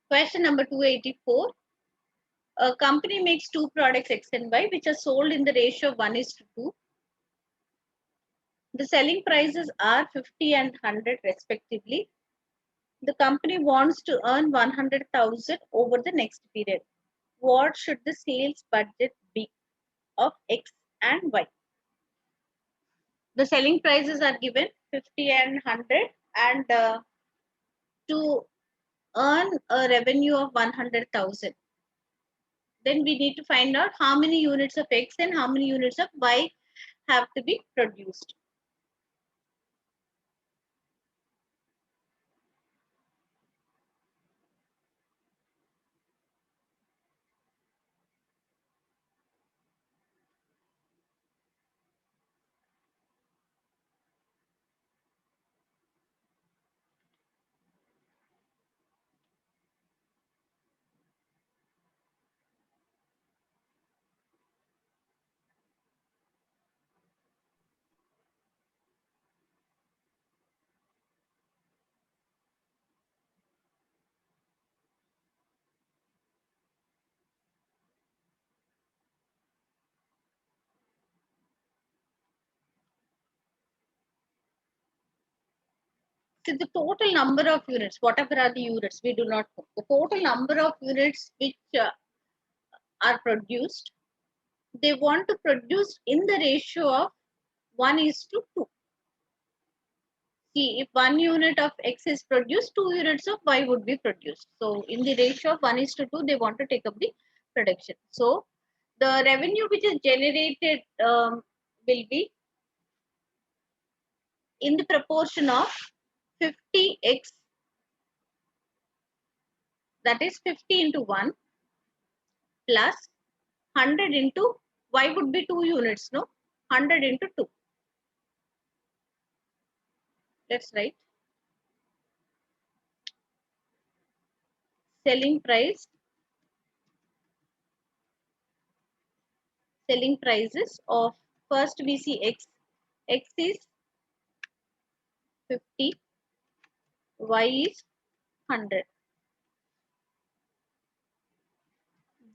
Question number 284. A company makes 2 products X and Y which are sold in the ratio of 1:2. The selling prices are 50 and 100 respectively. The company wants to earn 100,000 over the next period. What should the sales budget be of X and Y? The selling prices are given 50 and 100, and to earn a revenue of 100,000, then we need to find out how many units of X and how many units of Y have to be produced. So the total number of units, whatever are the units, we do not know. The total number of units which are produced, they want to produce in the ratio of 1:2. See, if 1 unit of X is produced, 2 units of Y would be produced. So in the ratio of 1:2, they want to take up the production. So the revenue which is generated will be in the proportion of 50X, that is 50 into 1 plus 100 into Y would be 2 units, no? 100 into 2. Let's write selling prices of, first we see X. X is 50, Y is 100.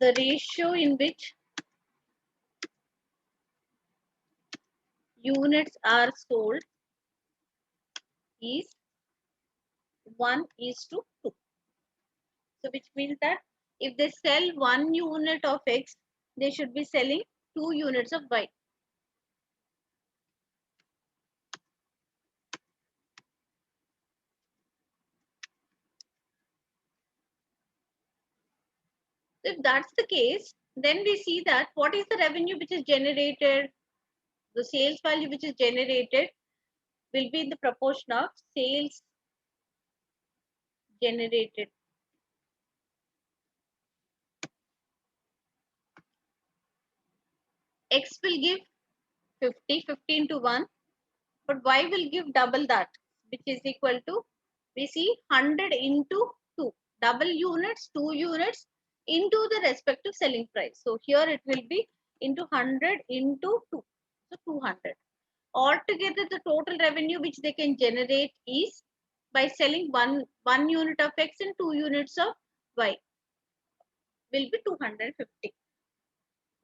The ratio in which units are sold is 1:2. So which means that if they sell 1 unit of X, they should be selling 2 units of Y. If that's the case, then we see that what is the revenue which is generated, the sales value which is generated will be in the proportion of sales generated. X will give 50, 15 to 1, but Y will give double that, which is equal to, we see 100 into 2, double units, 2 units into the respective selling price. So here it will be into 100 into 2, so 200. Altogether, the total revenue which they can generate is by selling one unit of X and 2 units of Y will be 250.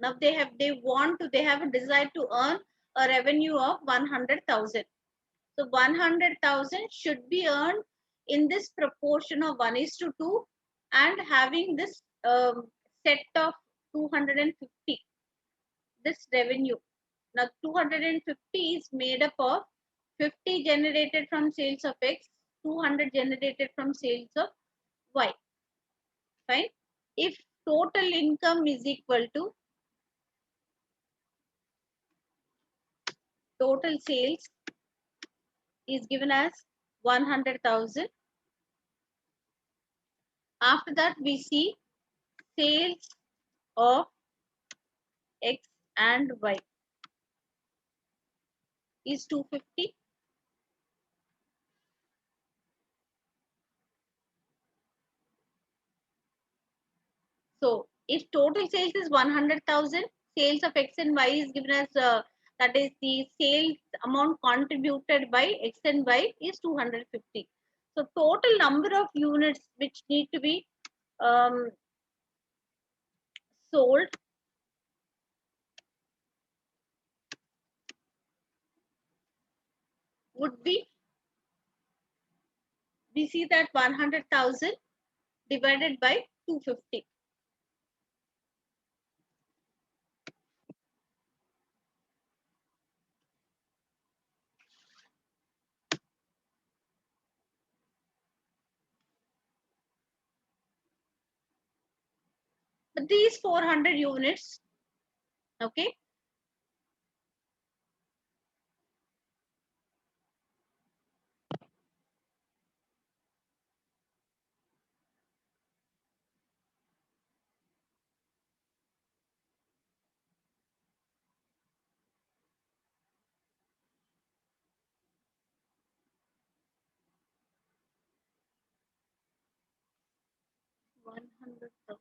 Now they have a desire to earn a revenue of 100,000. So 100,000 should be earned in this proportion of 1:2 and having this set of 250, this revenue. Now 250 is made up of 50 generated from sales of X, 200 generated from sales of Y. Fine. If total income is equal to total sales is given as 100,000. After that, we see sales of X and Y is 250. So if total sales is 100,000, sales of X and Y is given as that is the sales amount contributed by X and Y is 250. So total number of units which need to be um, sold would be, we see that 100,000 divided by 250. But these 400 units, okay, one hundred thousand.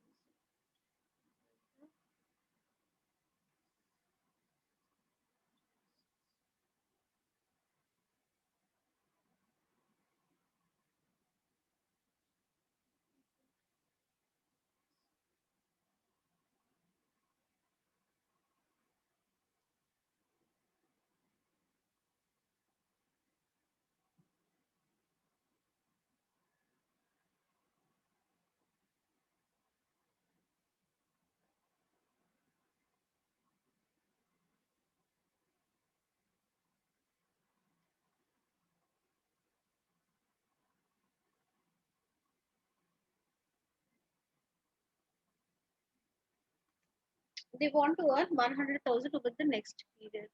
They want to earn 100,000 over the next period.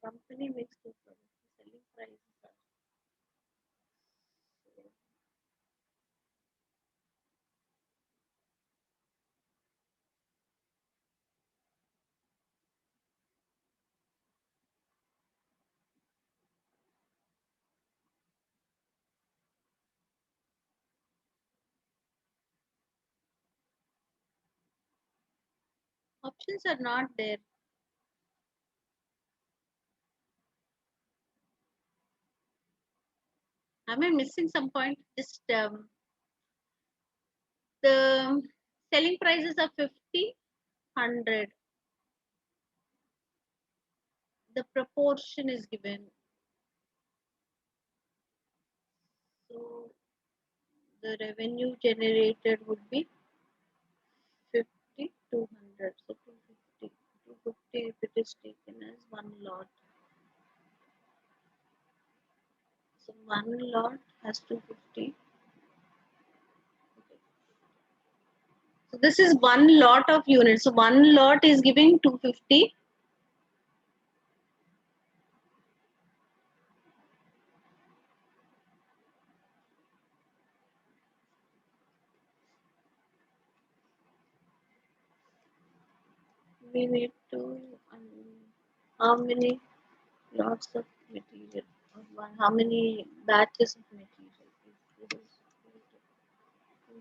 Company makes two products. Selling prices are options are not there. Am I missing some point? Just the selling prices are 50, 100. The proportion is given. So the revenue generated would be 50, 200. So 250. 250 if it is taken as one lot. So one lot has 250. Okay. So this is one lot of units. So one lot is giving 250. We need to how many lots of material? How many batches of material?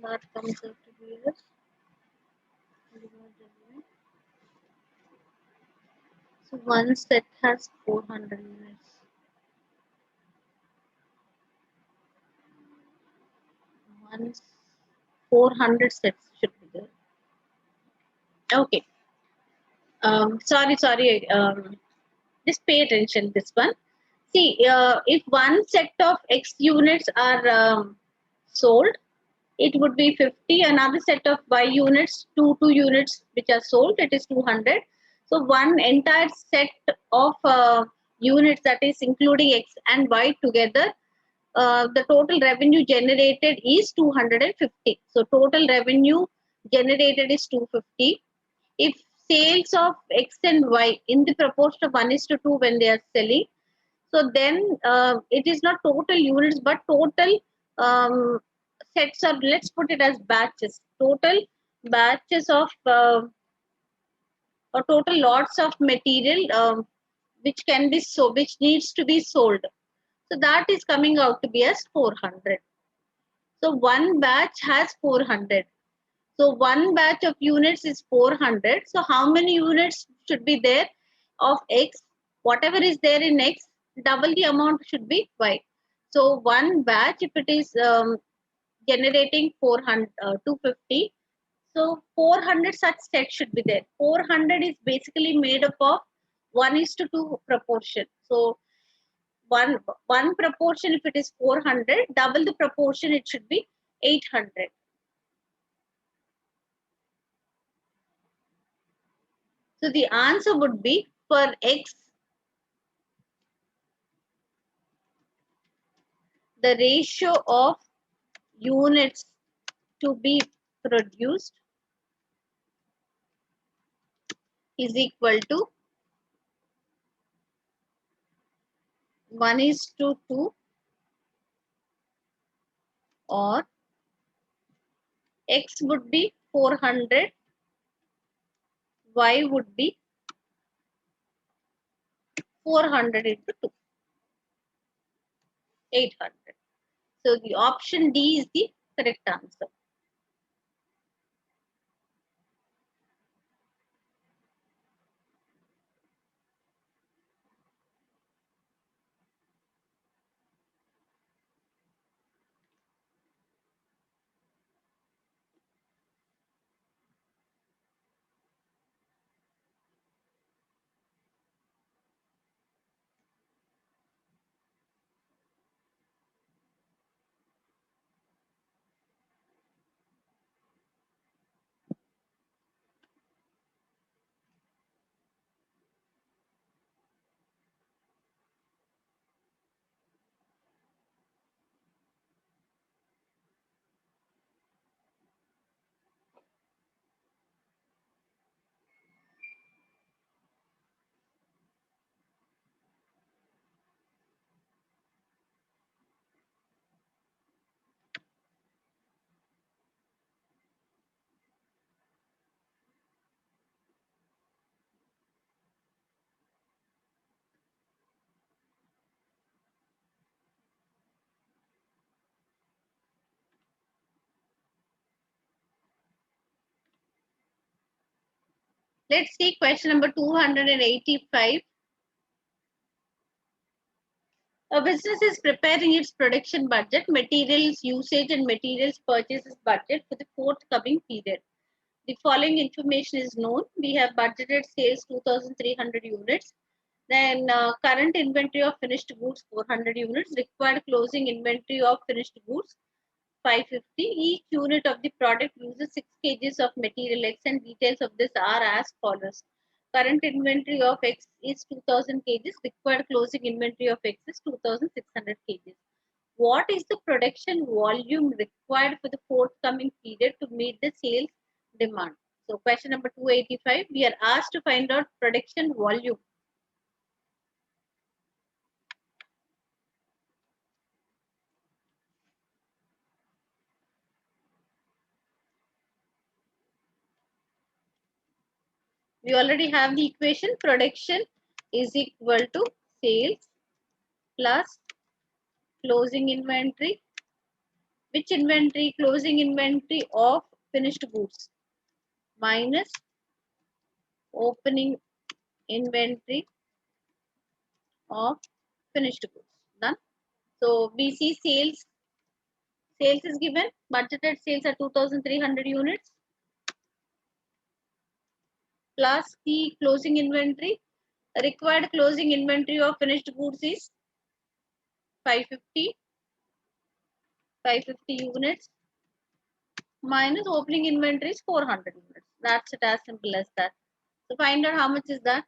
That comes out to be as so one set has 400 units. One 400 sets should be there. Okay. Sorry. Just pay attention this one. See, if one set of X units are sold, it would be 50. Another set of Y units, two units which are sold, it is 200. So one entire set of units, that is including X and Y together, the total revenue generated is 250. So total revenue generated is 250. If sales of X and Y in the proportion of 1:2 when they are selling, so then it is not total units but total um, sets of, let's put it as batches, total batches of or total lots of material which can be which needs to be sold. So that is coming out to be as 400. So one batch has 400. So one batch of units is 400. So how many units should be there of X? Whatever is there in X, double the amount should be Y. So one batch, if it is generating 250, so 400 such sets should be there. 400 is basically made up of 1:2 proportion. So one proportion, if it is 400, double the proportion, it should be 800. So the answer would be for X, the ratio of units to be produced is equal to 1:2, or X would be 400, Y would be 400 into 2, 800. So the option D is the correct answer. Let's see question number 285. A business is preparing its production budget, materials usage and materials purchases budget for the forthcoming period. The following information is known. We have budgeted sales 2,300 units. Then current inventory of finished goods 400 units. Required closing inventory of finished goods 550. Each unit of the product uses 6 kgs of material X, and details of this are as follows. Current inventory of X is 2000 kgs. Required closing inventory of X is 2600 kgs. What is the production volume required for the forthcoming period to meet the sales demand. So question number 285, we are asked to find out production volume. We already have the equation. Production is equal to sales plus closing inventory. Which inventory? Closing inventory of finished goods minus opening inventory of finished goods. Done. So we see sales. Sales is given. Budgeted sales are 2,300 units plus the closing inventory. Required closing inventory of finished goods is 550 units minus opening inventory is 400 units. That's it, as simple as that. So find out how much is that.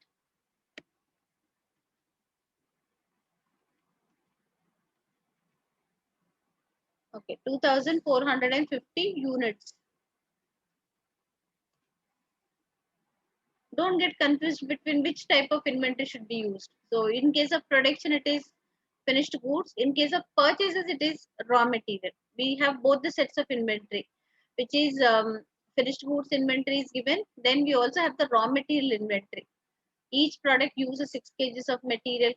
Okay, 2,450 units. Don't get confused between which type of inventory should be used. So in case of production, it is finished goods. In case of purchases, it is raw material. We have both the sets of inventory, which is finished goods inventory is given. Then we also have the raw material inventory. Each product uses 6 kgs of material,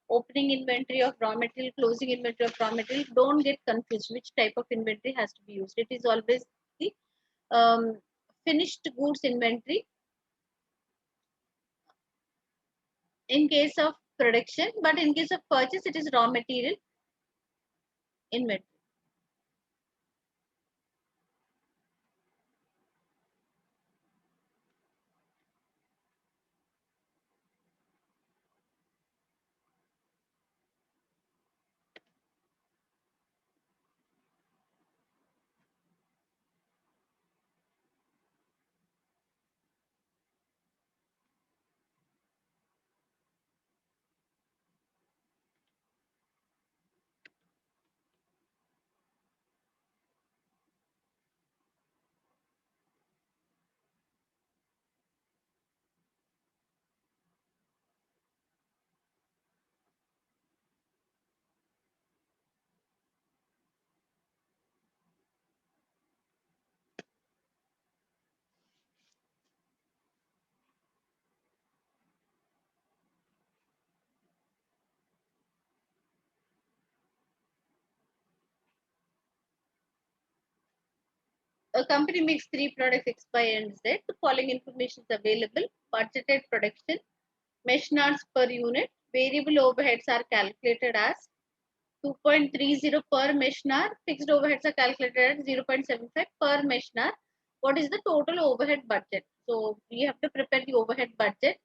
opening inventory of raw material, closing inventory of raw material. Don't get confused which type of inventory has to be used. It is always the um, finished goods inventory in case of production, but in case of purchase, it is raw material inventory. A company makes 3 products X, Y, and Z. The following information is available. Budgeted production, mesh nards per unit. Variable overheads are calculated as 2.30 per mesh nard. Fixed overheads are calculated at 0.75 per mesh nard. What is the total overhead budget? So we have to prepare the overhead budget.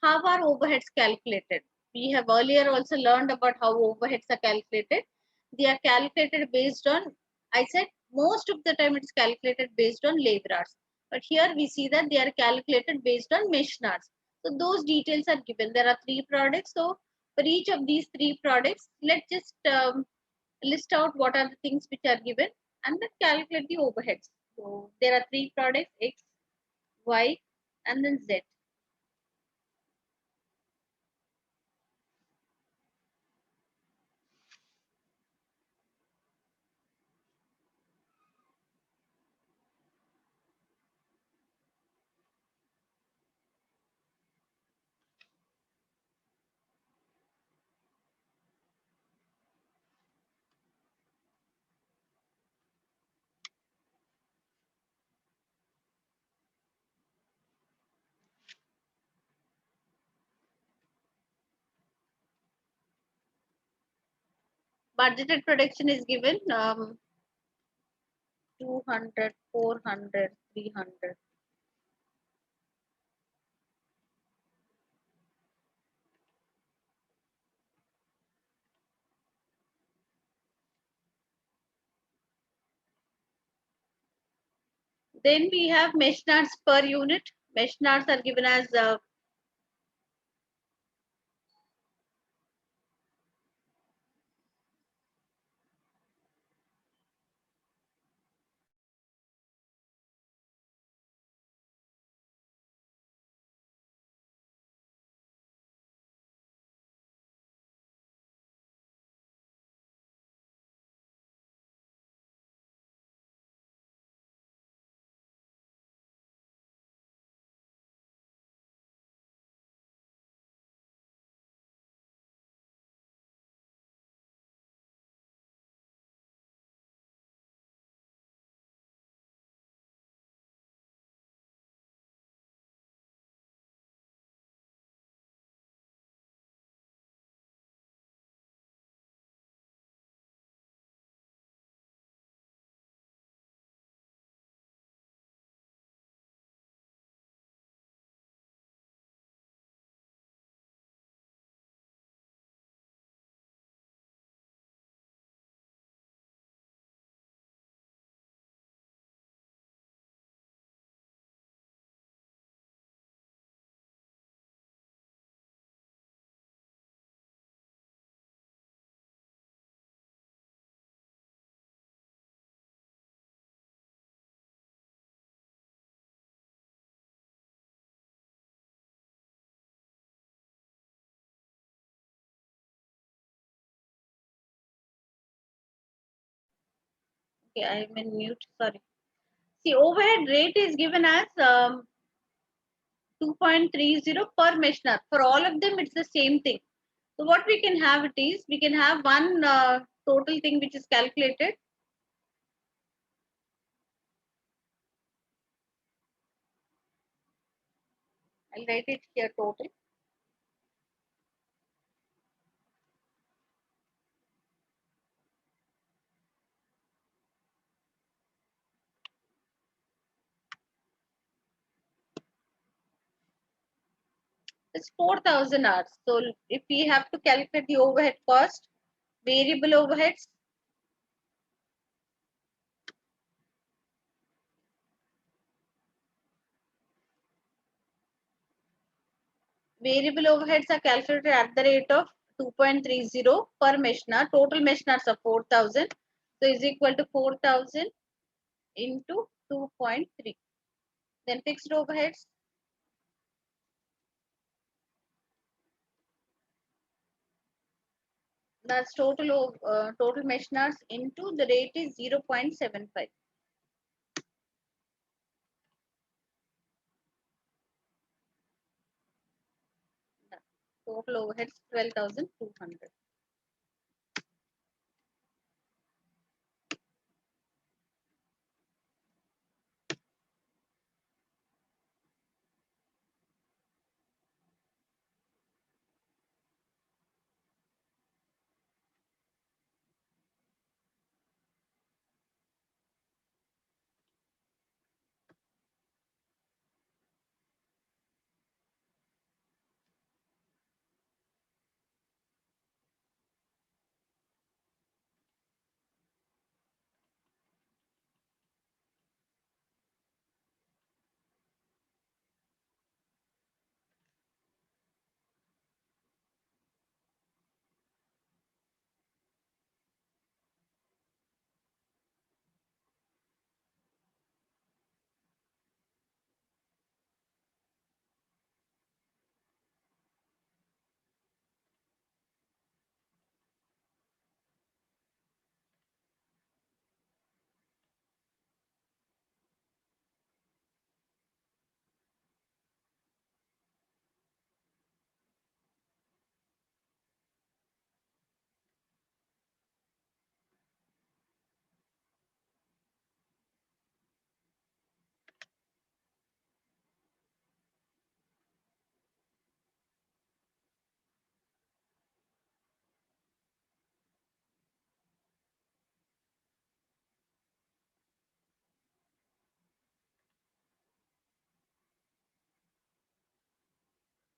How are overheads calculated? We have earlier also learned about how overheads are calculated. They are calculated based on, I said most of the time it is calculated based on labor hours. But here we see that they are calculated based on mesh nards. So those details are given. There are 3 products. So for each of these 3 products, let's just list out what are the things which are given and then calculate the overheads. So there are 3 products, X, Y, and then Z. Budgeted production is given 200, 400, 300. Then we have mesh nards per unit. Mesh nards are given as Okay, I am in mute. Sorry. See, overhead rate is given as 2.30 per mesh hour. For all of them, it's the same thing. So what we can have it is, we can have one total thing which is calculated. I'll write it here total. It's 4,000 hours. So if we have to calculate the overhead cost, variable overheads, are calculated at the rate of 2.30 per mesh hour. Total mesh hours are 4,000. So is equal to 4,000 into 2.3. Then fixed overheads, that's total mesh hours into the rate is 0.75. Total overheads 12,200.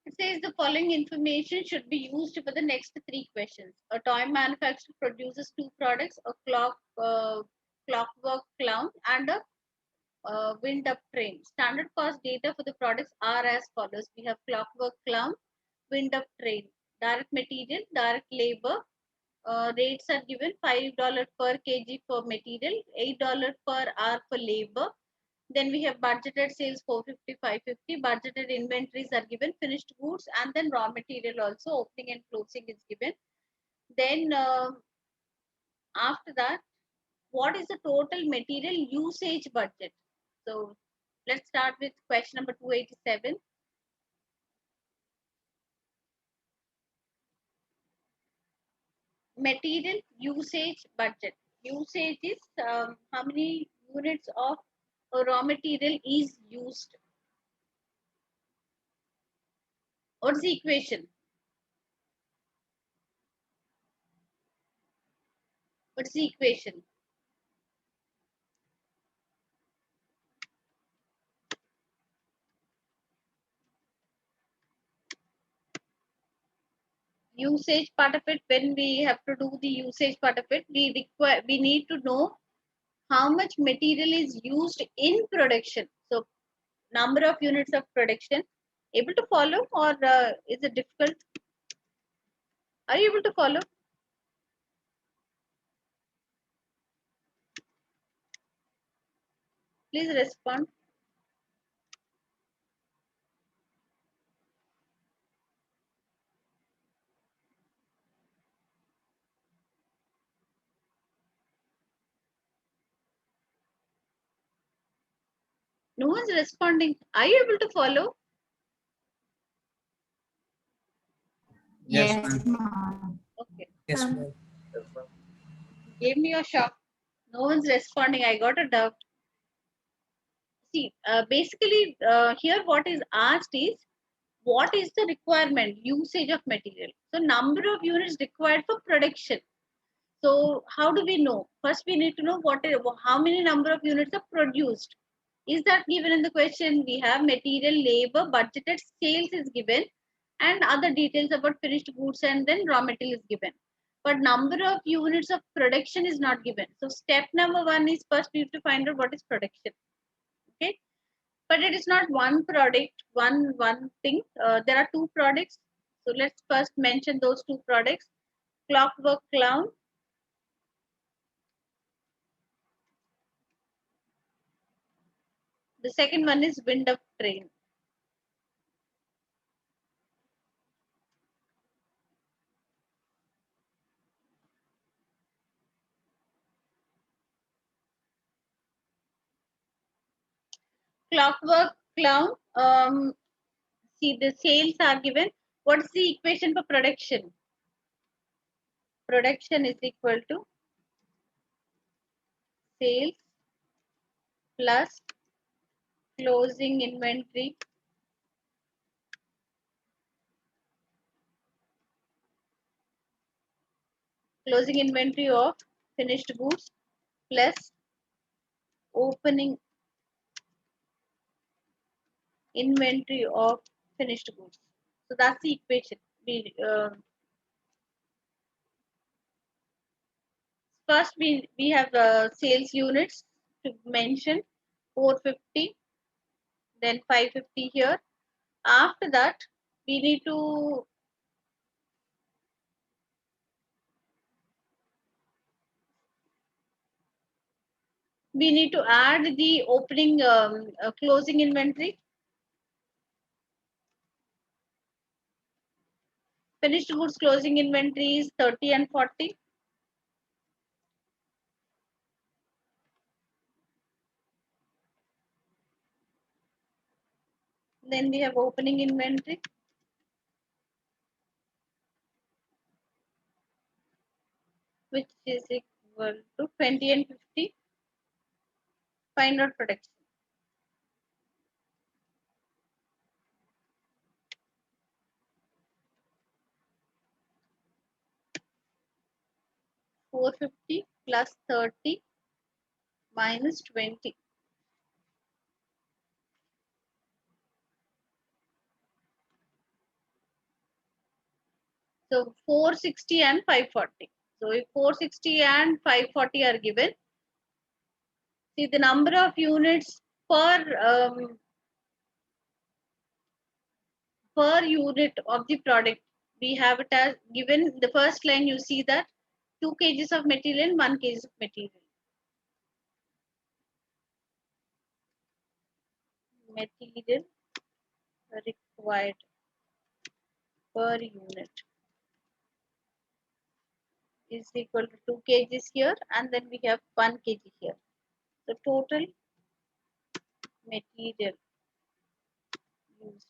It says the following information should be used for the next three questions. A toy manufacturer produces two products, a clockwork clown and a wind up train. Standard cost data for the products are as follows. We have clockwork clown, wind up train, direct material, direct labor. Rates are given $5 per kg for material, $8 per hour for labor. Then we have budgeted sales 450, 550. Budgeted inventories are given, finished goods, and then raw material also, opening and closing is given. Then after that, what is the total material usage budget? So let's start with question number 287. Material usage budget. Usage is how many units of raw material is used. What's the equation? What's the equation? Usage part of it, when we have to do the usage part of it, we need to know how much material is used in production. So number of units of production. Able to follow, or is it difficult? Are you able to follow? Please respond. No one's responding. Are you able to follow? Yes, Yes, ma'am. ma'am. Okay. Yes, ma'am. Gave me a shock. No one's responding. I got a doubt. See, basically, here what is asked is what is the requirement usage of material. So number of units required for production. So how do we know? First, we need to know how many number of units are produced. Is that given in the question? We have material, labor, budgeted sales is given, and other details about finished goods and then raw material is given. But number of units of production is not given. So step number one is first we have to find out what is production. Okay, but it is not one product, one thing. There are two products. So let's first mention those two products: Clockwork Clown. The second one is Wind Up Train. Clockwork Clown. See, the sales are given. What's the equation for production? Production is equal to sales plus closing inventory of finished goods plus opening inventory of finished goods. So that's the equation. First, we have sales units to mention 450, then 550 here. After that, we need to add the opening closing inventory. Finished goods closing inventory is 30 and 40. Then we have opening inventory, which is equal to 20 and 50. Find out production. $450 plus 30 minus 20. So 460 and 540. So if 460 and 540 are given, see the number of units per unit of the product. We have it as given in the first line. You see that 2 kgs of material and 1 kg of material. Material required per unit is equal to 2 kgs here, and then we have 1 kg here. So total material used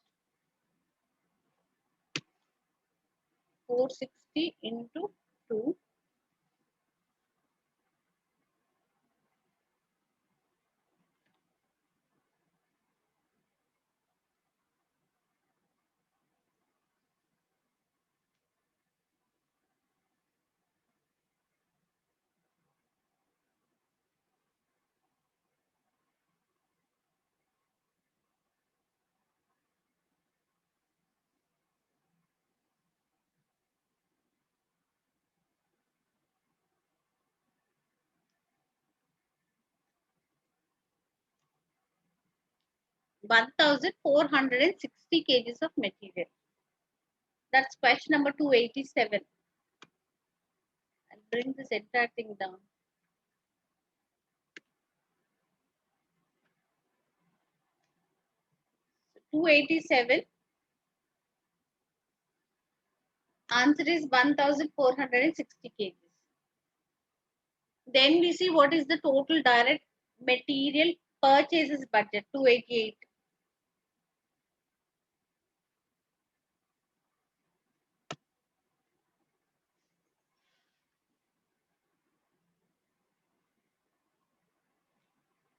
460 into 2, (1,460 kgs of material. That's question number 287. I'll bring this entire thing down. 287. Answer is 1,460 kgs. Then we see what is the total direct material Purchases budget 288.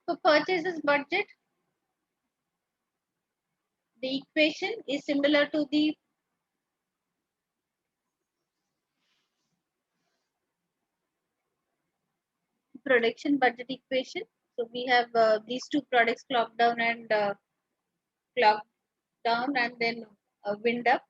For purchases budget, the equation is similar to the production budget equation. So we have these two products, clock down and clock down, and then wind up.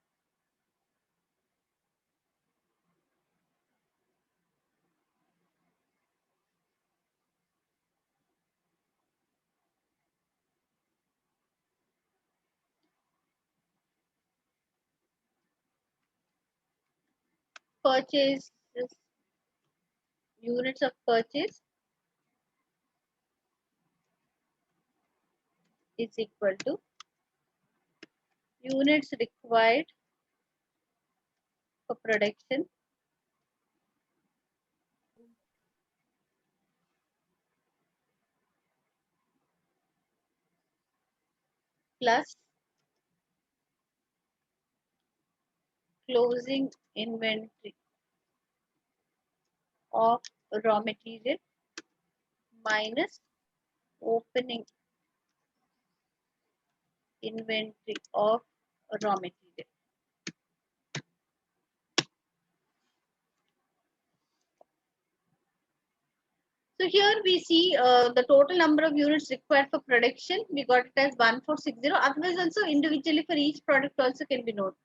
Purchase units of purchase is equal to units required for production plus closing inventory of raw material minus opening inventory of raw material. So here we see the total number of units required for production. We got it as 1460. Otherwise also individually for each product also can be noted.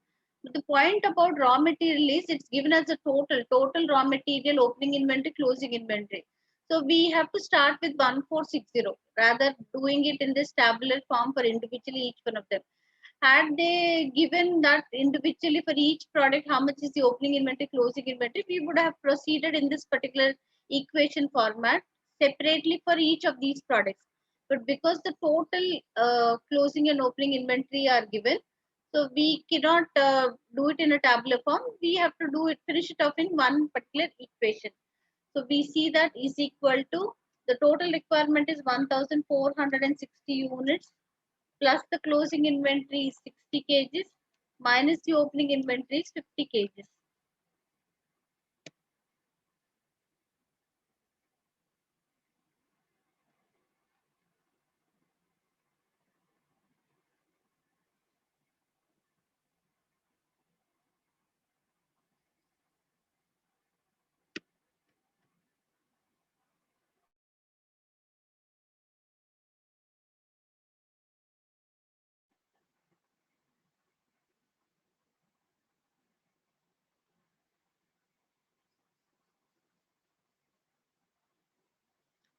But the point about raw material is it's given as a total raw material, opening inventory, closing inventory. So we have to start with 1460 rather doing it in this tabular form for individually each one of them. Had they given that individually for each product how much is the opening inventory, closing inventory, we would have proceeded in this particular equation format separately for each of these products. But because the total closing and opening inventory are given, so we cannot do it in a tabular form. We have to do it, finish it off in one particular equation. So we see that is equal to the total requirement is 1460 units plus the closing inventory is 60 kgs minus the opening inventory is 50 kgs.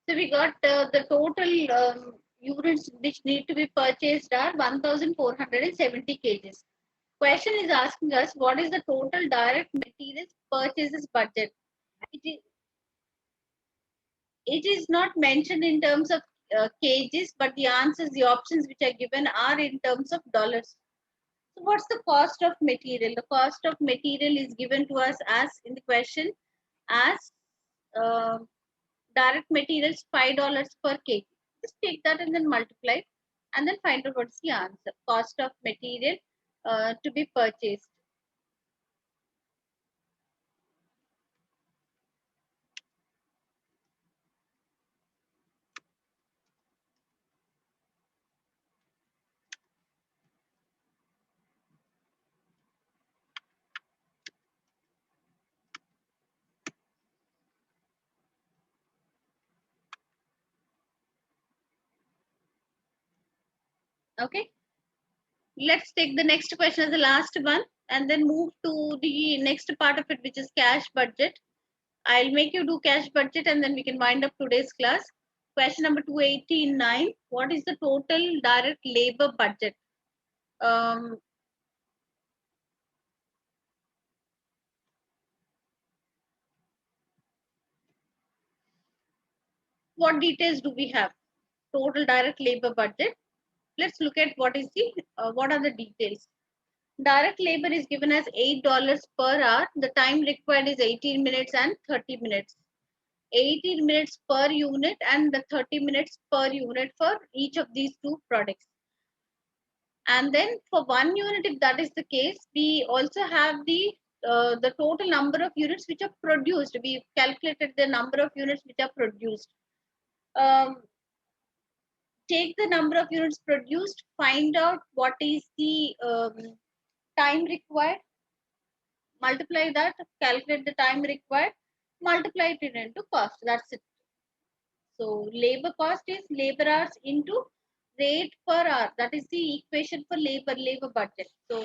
So we got the total units which need to be purchased are 1470 kgs. Question is asking us what is the total direct materials purchases budget. It is not mentioned in terms of kgs, but the answers, the options which are given are in terms of dollars. So what's the cost of material? The cost of material is given to us as in the question as uh, direct materials $5 per kg. Just take that and then multiply and then find out what's the answer. Cost of material to be purchased. Okay. Let's take the next question as the last one and then move to the next part of it, which is cash budget. I'll make you do cash budget and then we can wind up today's class. Question number 289. What is the total direct labor budget? What details do we have? Total direct labor budget. Let's look at what is the what are the details. Direct labor is given as $8 per hour. The time required is 18 minutes and 30 minutes. 18 minutes per unit and the 30 minutes per unit for each of these two products. And then for 1 unit, if that is the case, we also have the total number of units which are produced. We calculated the number of units which are produced. Take the number of units produced, find out what is the time required, multiply that, calculate the time required, multiply it into cost. That's it. So labor cost is labor hours into rate per hour. That is the equation for labor budget. So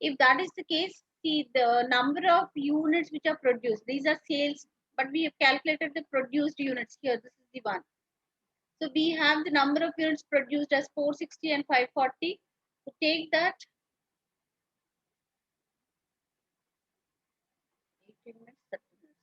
if that is the case, see the number of units which are produced. These are sales, but we have calculated the produced units here. This is the one. So we have the number of units produced as 460 and 540. So take that. 18 minutes, 30 minutes.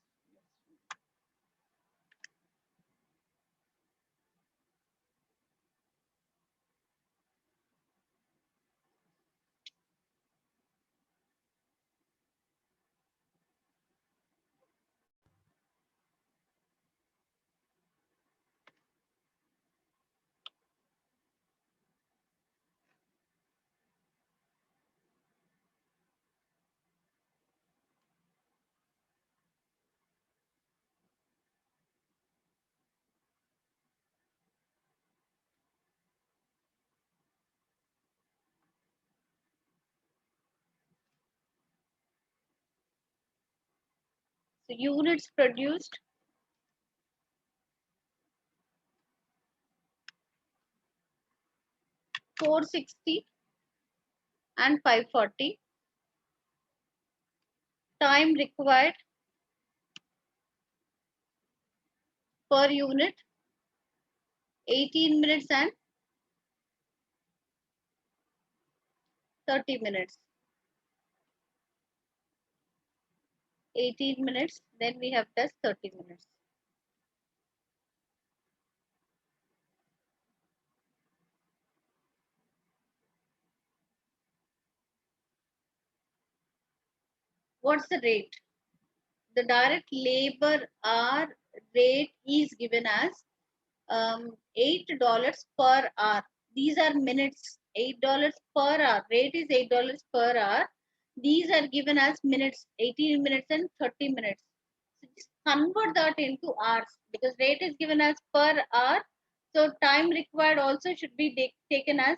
So units produced 460 and 540. Time required per unit 18 minutes and 30 minutes. 18 minutes, then we have just 30 minutes. What's the rate? The direct labor hour rate is given as $8 per hour. These are minutes. $8 per hour. Rate is $8 per hour. These are given as minutes, 18 minutes and 30 minutes. So just convert that into hours because rate is given as per hour. So time required also should be taken as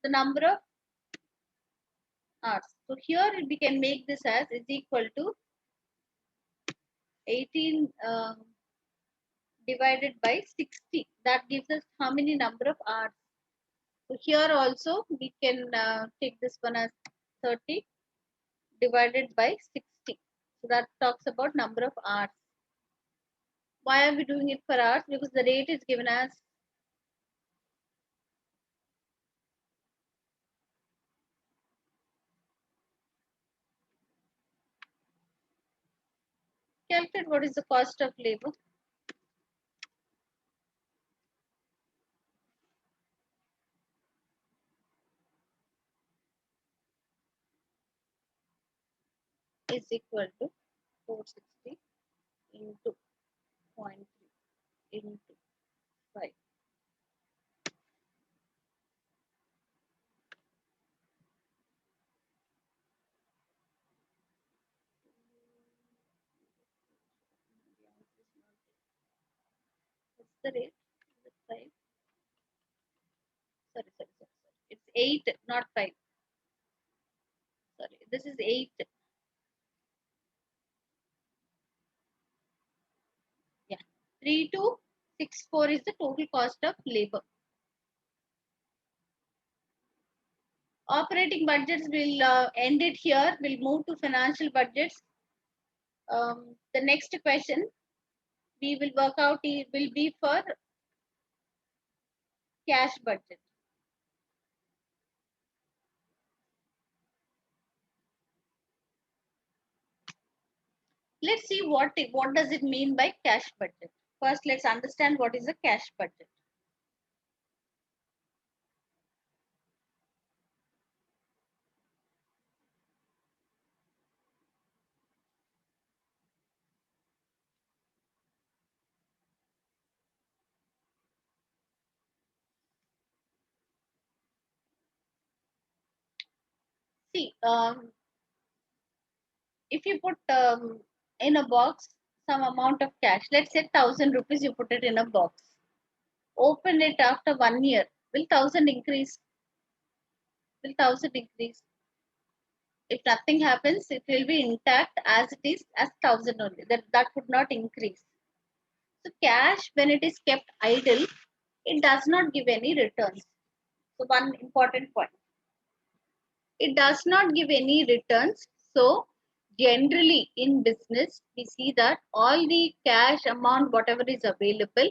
the number of hours. So here we can make this as is equal to 18 divided by 60. That gives us how many number of hours. So here also we can take this one as 30 divided by 60. So that talks about number of hours. Why are we doing it for hours? Because the rate is given as calculate what is the cost of labor. Is equal to 460 into 0.3 into 5. What's the rate? Is it 5? Sorry. It's 8, not 5. Sorry, this is 8. Yeah, 3264 is the total cost of labor. Operating budgets will end it here. We'll move to financial budgets. The next question we will work out will be for cash budget. Let's see what does it mean by cash budget. First, let's understand what is a cash budget. See, if you put in a box some amount of cash, let's say 1,000 rupees, you put it in a box. Open it after 1 year. Will 1,000 increase? Will 1,000 increase? If nothing happens, it will be intact as it is, as 1,000 only. That would not increase. So cash, when it is kept idle, it does not give any returns. So one important point. It does not give any returns. So generally in business, we see that all the cash amount, whatever is available,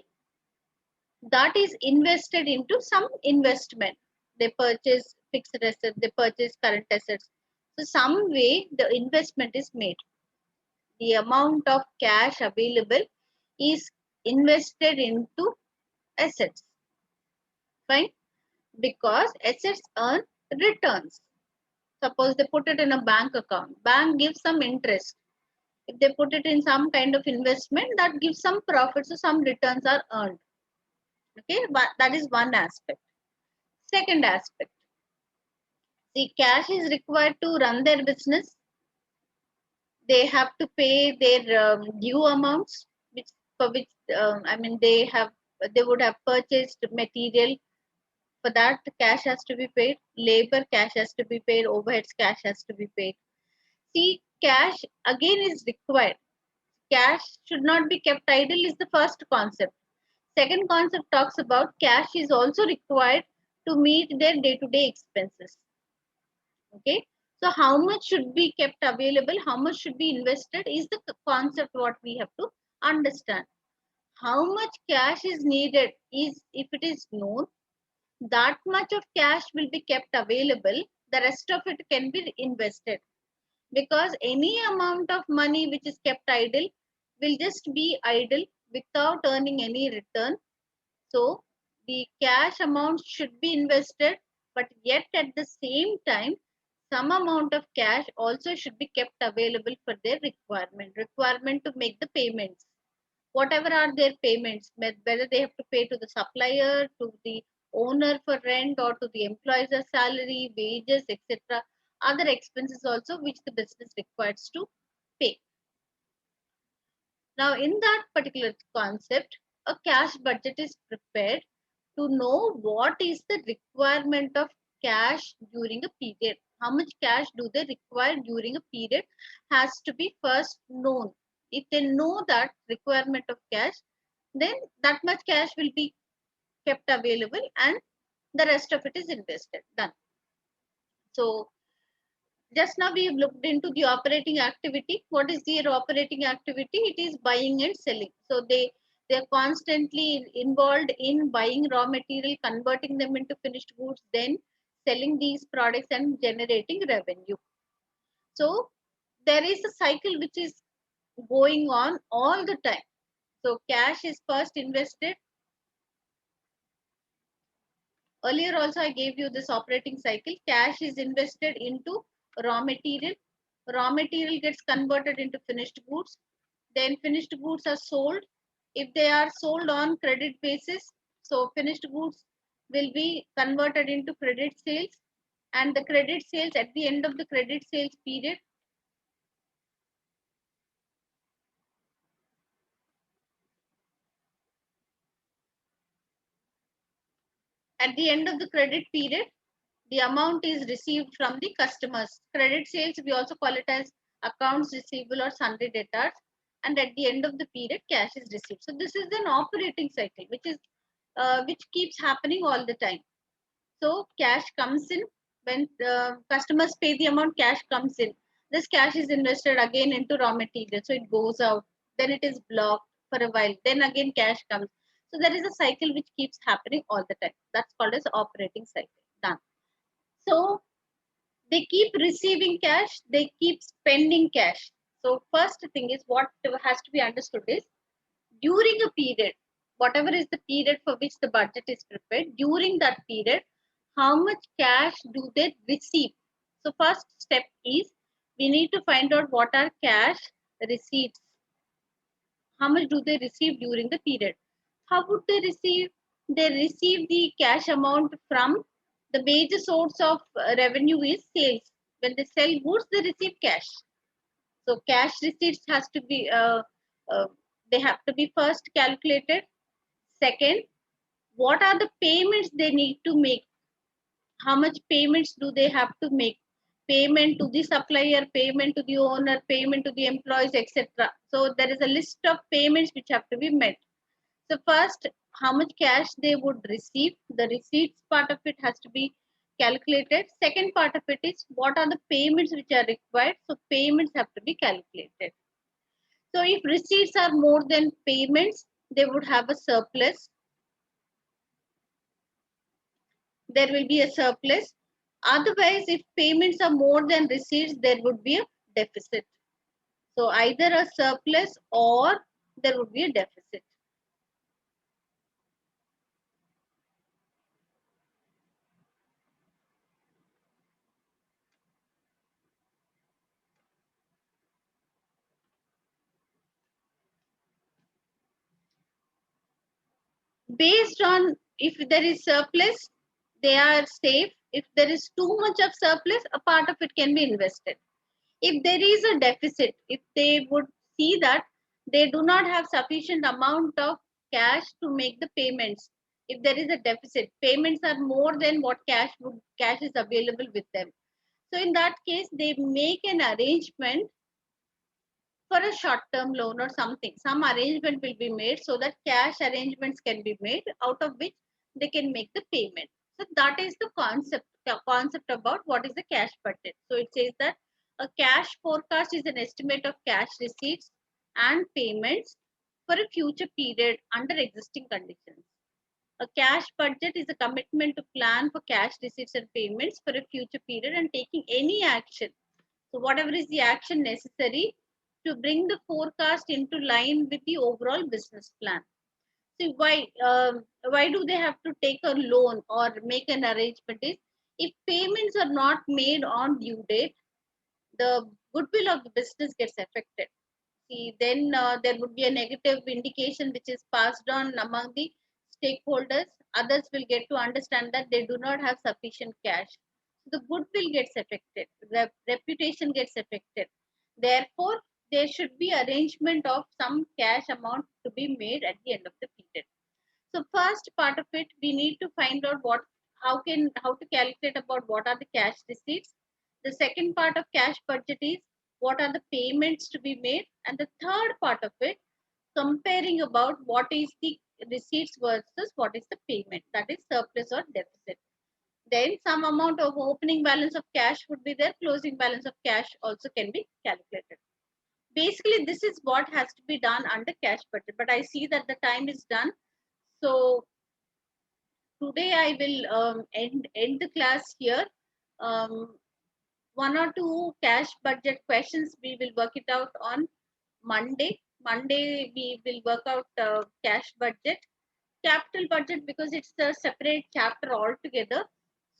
that is invested into some investment. They purchase fixed assets, they purchase current assets. So some way the investment is made. The amount of cash available is invested into assets. Fine? Because assets earn returns. Suppose they put it in a bank account. Bank gives some interest. If they put it in some kind of investment, that gives some profit. So some returns are earned. Okay, but that is one aspect. Second aspect. See, cash is required to run their business. They have to pay their due amounts, which for which they would have purchased material. For that, cash has to be paid. Labor cash has to be paid. Overheads cash has to be paid. See, cash again is required. Cash should not be kept idle is the first concept. Second concept talks about cash is also required to meet their day-to-day expenses. Okay, so how much should be kept available, how much should be invested is the concept what we have to understand. How much cash is needed is, if it is known, that much of cash will be kept available, the rest of it can be invested, because any amount of money which is kept idle will just be idle without earning any return. So the cash amount should be invested, but yet at the same time, some amount of cash also should be kept available for their requirement to make the payments. Whatever are their payments, whether they have to pay to the supplier, to the owner for rent, or to the employee's salary, wages, etc. Other expenses also which the business requires to pay. Now, in that particular concept, a cash budget is prepared to know what is the requirement of cash during a period. How much cash do they require during a period has to be first known. If they know that requirement of cash, then that much cash will be kept available and the rest of it is invested. Done. So just now we have looked into the operating activity. What is their operating activity? It is buying and selling. So they are constantly involved in buying raw material, converting them into finished goods, then selling these products and generating revenue. So there is a cycle which is going on all the time. So cash is first invested. Earlier also I gave you this operating cycle. Cash is invested into raw material. Raw material gets converted into finished goods. Then finished goods are sold. If they are sold on credit basis, so finished goods will be converted into credit sales, and the credit sales, at the end of the credit sales period, the amount is received from the customers. Credit sales, we also call it as accounts receivable or sundry debtors, and at the end of the period, cash is received. So this is an operating cycle which keeps happening all the time. So cash comes in when customers pay the amount, cash comes in. This cash is invested again into raw material, so it goes out. Then it is blocked for a while. Then again cash comes. So there is a cycle which keeps happening all the time. That's called as operating cycle. Done. So they keep receiving cash, they keep spending cash. So first thing is what has to be understood is during a period, whatever is the period for which the budget is prepared, during that period, how much cash do they receive? So first step is we need to find out what are cash receipts. How much do they receive during the period? How would they receive? They receive the cash amount from the major source of revenue is sales. When they sell goods, they receive cash. So cash receipts has to be, they have to be first calculated. Second, what are the payments they need to make? How much payments do they have to make? Payment to the supplier, payment to the owner, payment to the employees, etc. So there is a list of payments which have to be met. So first, how much cash they would receive, the receipts part of it has to be calculated. Second part of it is what are the payments which are required. So payments have to be calculated. So if receipts are more than payments, they would have a surplus. There will be a surplus. Otherwise, if payments are more than receipts, there would be a deficit. So either a surplus or there would be a deficit. Based on if there is surplus, they are safe. If there is too much of surplus, a part of it can be invested. If there is a deficit, if they would see that they do not have sufficient amount of cash to make the payments, if there is a deficit, payments are more than what cash is available with them. So in that case, they make an arrangement for a short-term loan or something. Some arrangement will be made so that cash arrangements can be made out of which they can make the payment. So that is the concept about what is the cash budget. So it says that a cash forecast is an estimate of cash receipts and payments for a future period under existing conditions. A cash budget is a commitment to plan for cash receipts and payments for a future period and taking any action. So whatever is the action necessary to bring the forecast into line with the overall business plan. See why do they have to take a loan or make an arrangement is if payments are not made on due date, the goodwill of the business gets affected. See, then there would be a negative indication which is passed on among the stakeholders. Others will get to understand that they do not have sufficient cash. The goodwill gets affected, the reputation gets affected. Therefore, there should be arrangement of some cash amount to be made at the end of the period. So first part of it, we need to find out how to calculate about what are the cash receipts. The second part of cash budget is what are the payments to be made, and the third part of it, comparing about what is the receipts versus what is the payment, that is surplus or deficit. Then some amount of opening balance of cash would be there, closing balance of cash also can be calculated. Basically, this is what has to be done under cash budget. But I see that the time is done. So today I will end the class here. One or two cash budget questions we will work it out on Monday. Monday we will work out cash budget, capital budget because it's a separate chapter altogether.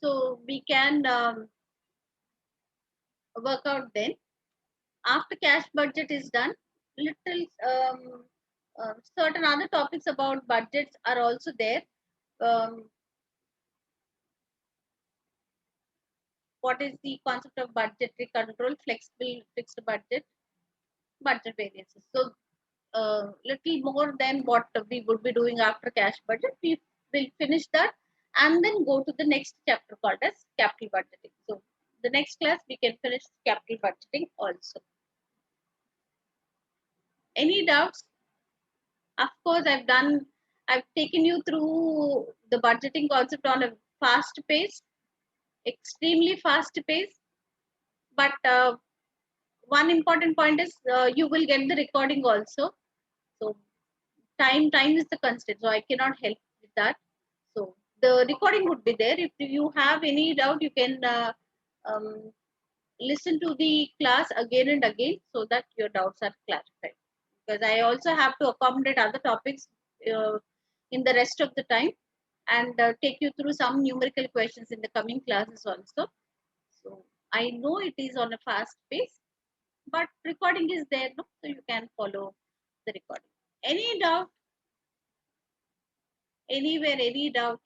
So we can work out then. After cash budget is done, little certain other topics about budgets are also there. Um, what is the concept of budgetary control, flexible fixed budget, budget variances. So little more than what we would be doing after cash budget. We will finish that and then go to the next chapter called as capital budgeting. So the next class we can finish capital budgeting also. Any doubts? Of course, I've taken you through the budgeting concept on a fast pace, extremely fast pace. But one important point is you will get the recording also. So time is the constraint, so I cannot help with that. So the recording would be there. If you have any doubt, you can um, listen to the class again and again so that your doubts are clarified. Because I also have to accommodate other topics uh, in the rest of the time and take you through some numerical questions in the coming classes also. So I know it is on a fast pace, but recording is there, no? So you can follow the recording. Any doubt? Anywhere, any doubt?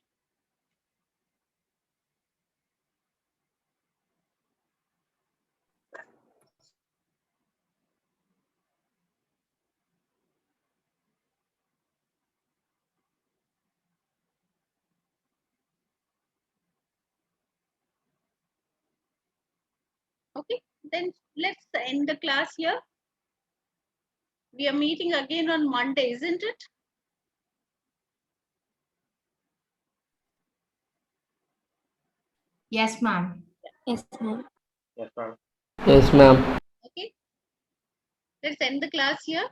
Okay, then let's end the class here. We are meeting again on Monday, isn't it? Yes, ma'am. Yes, ma'am. Yes, ma'am. Yes, ma'am. Okay, let's end the class here.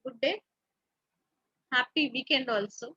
Good day. Happy weekend also.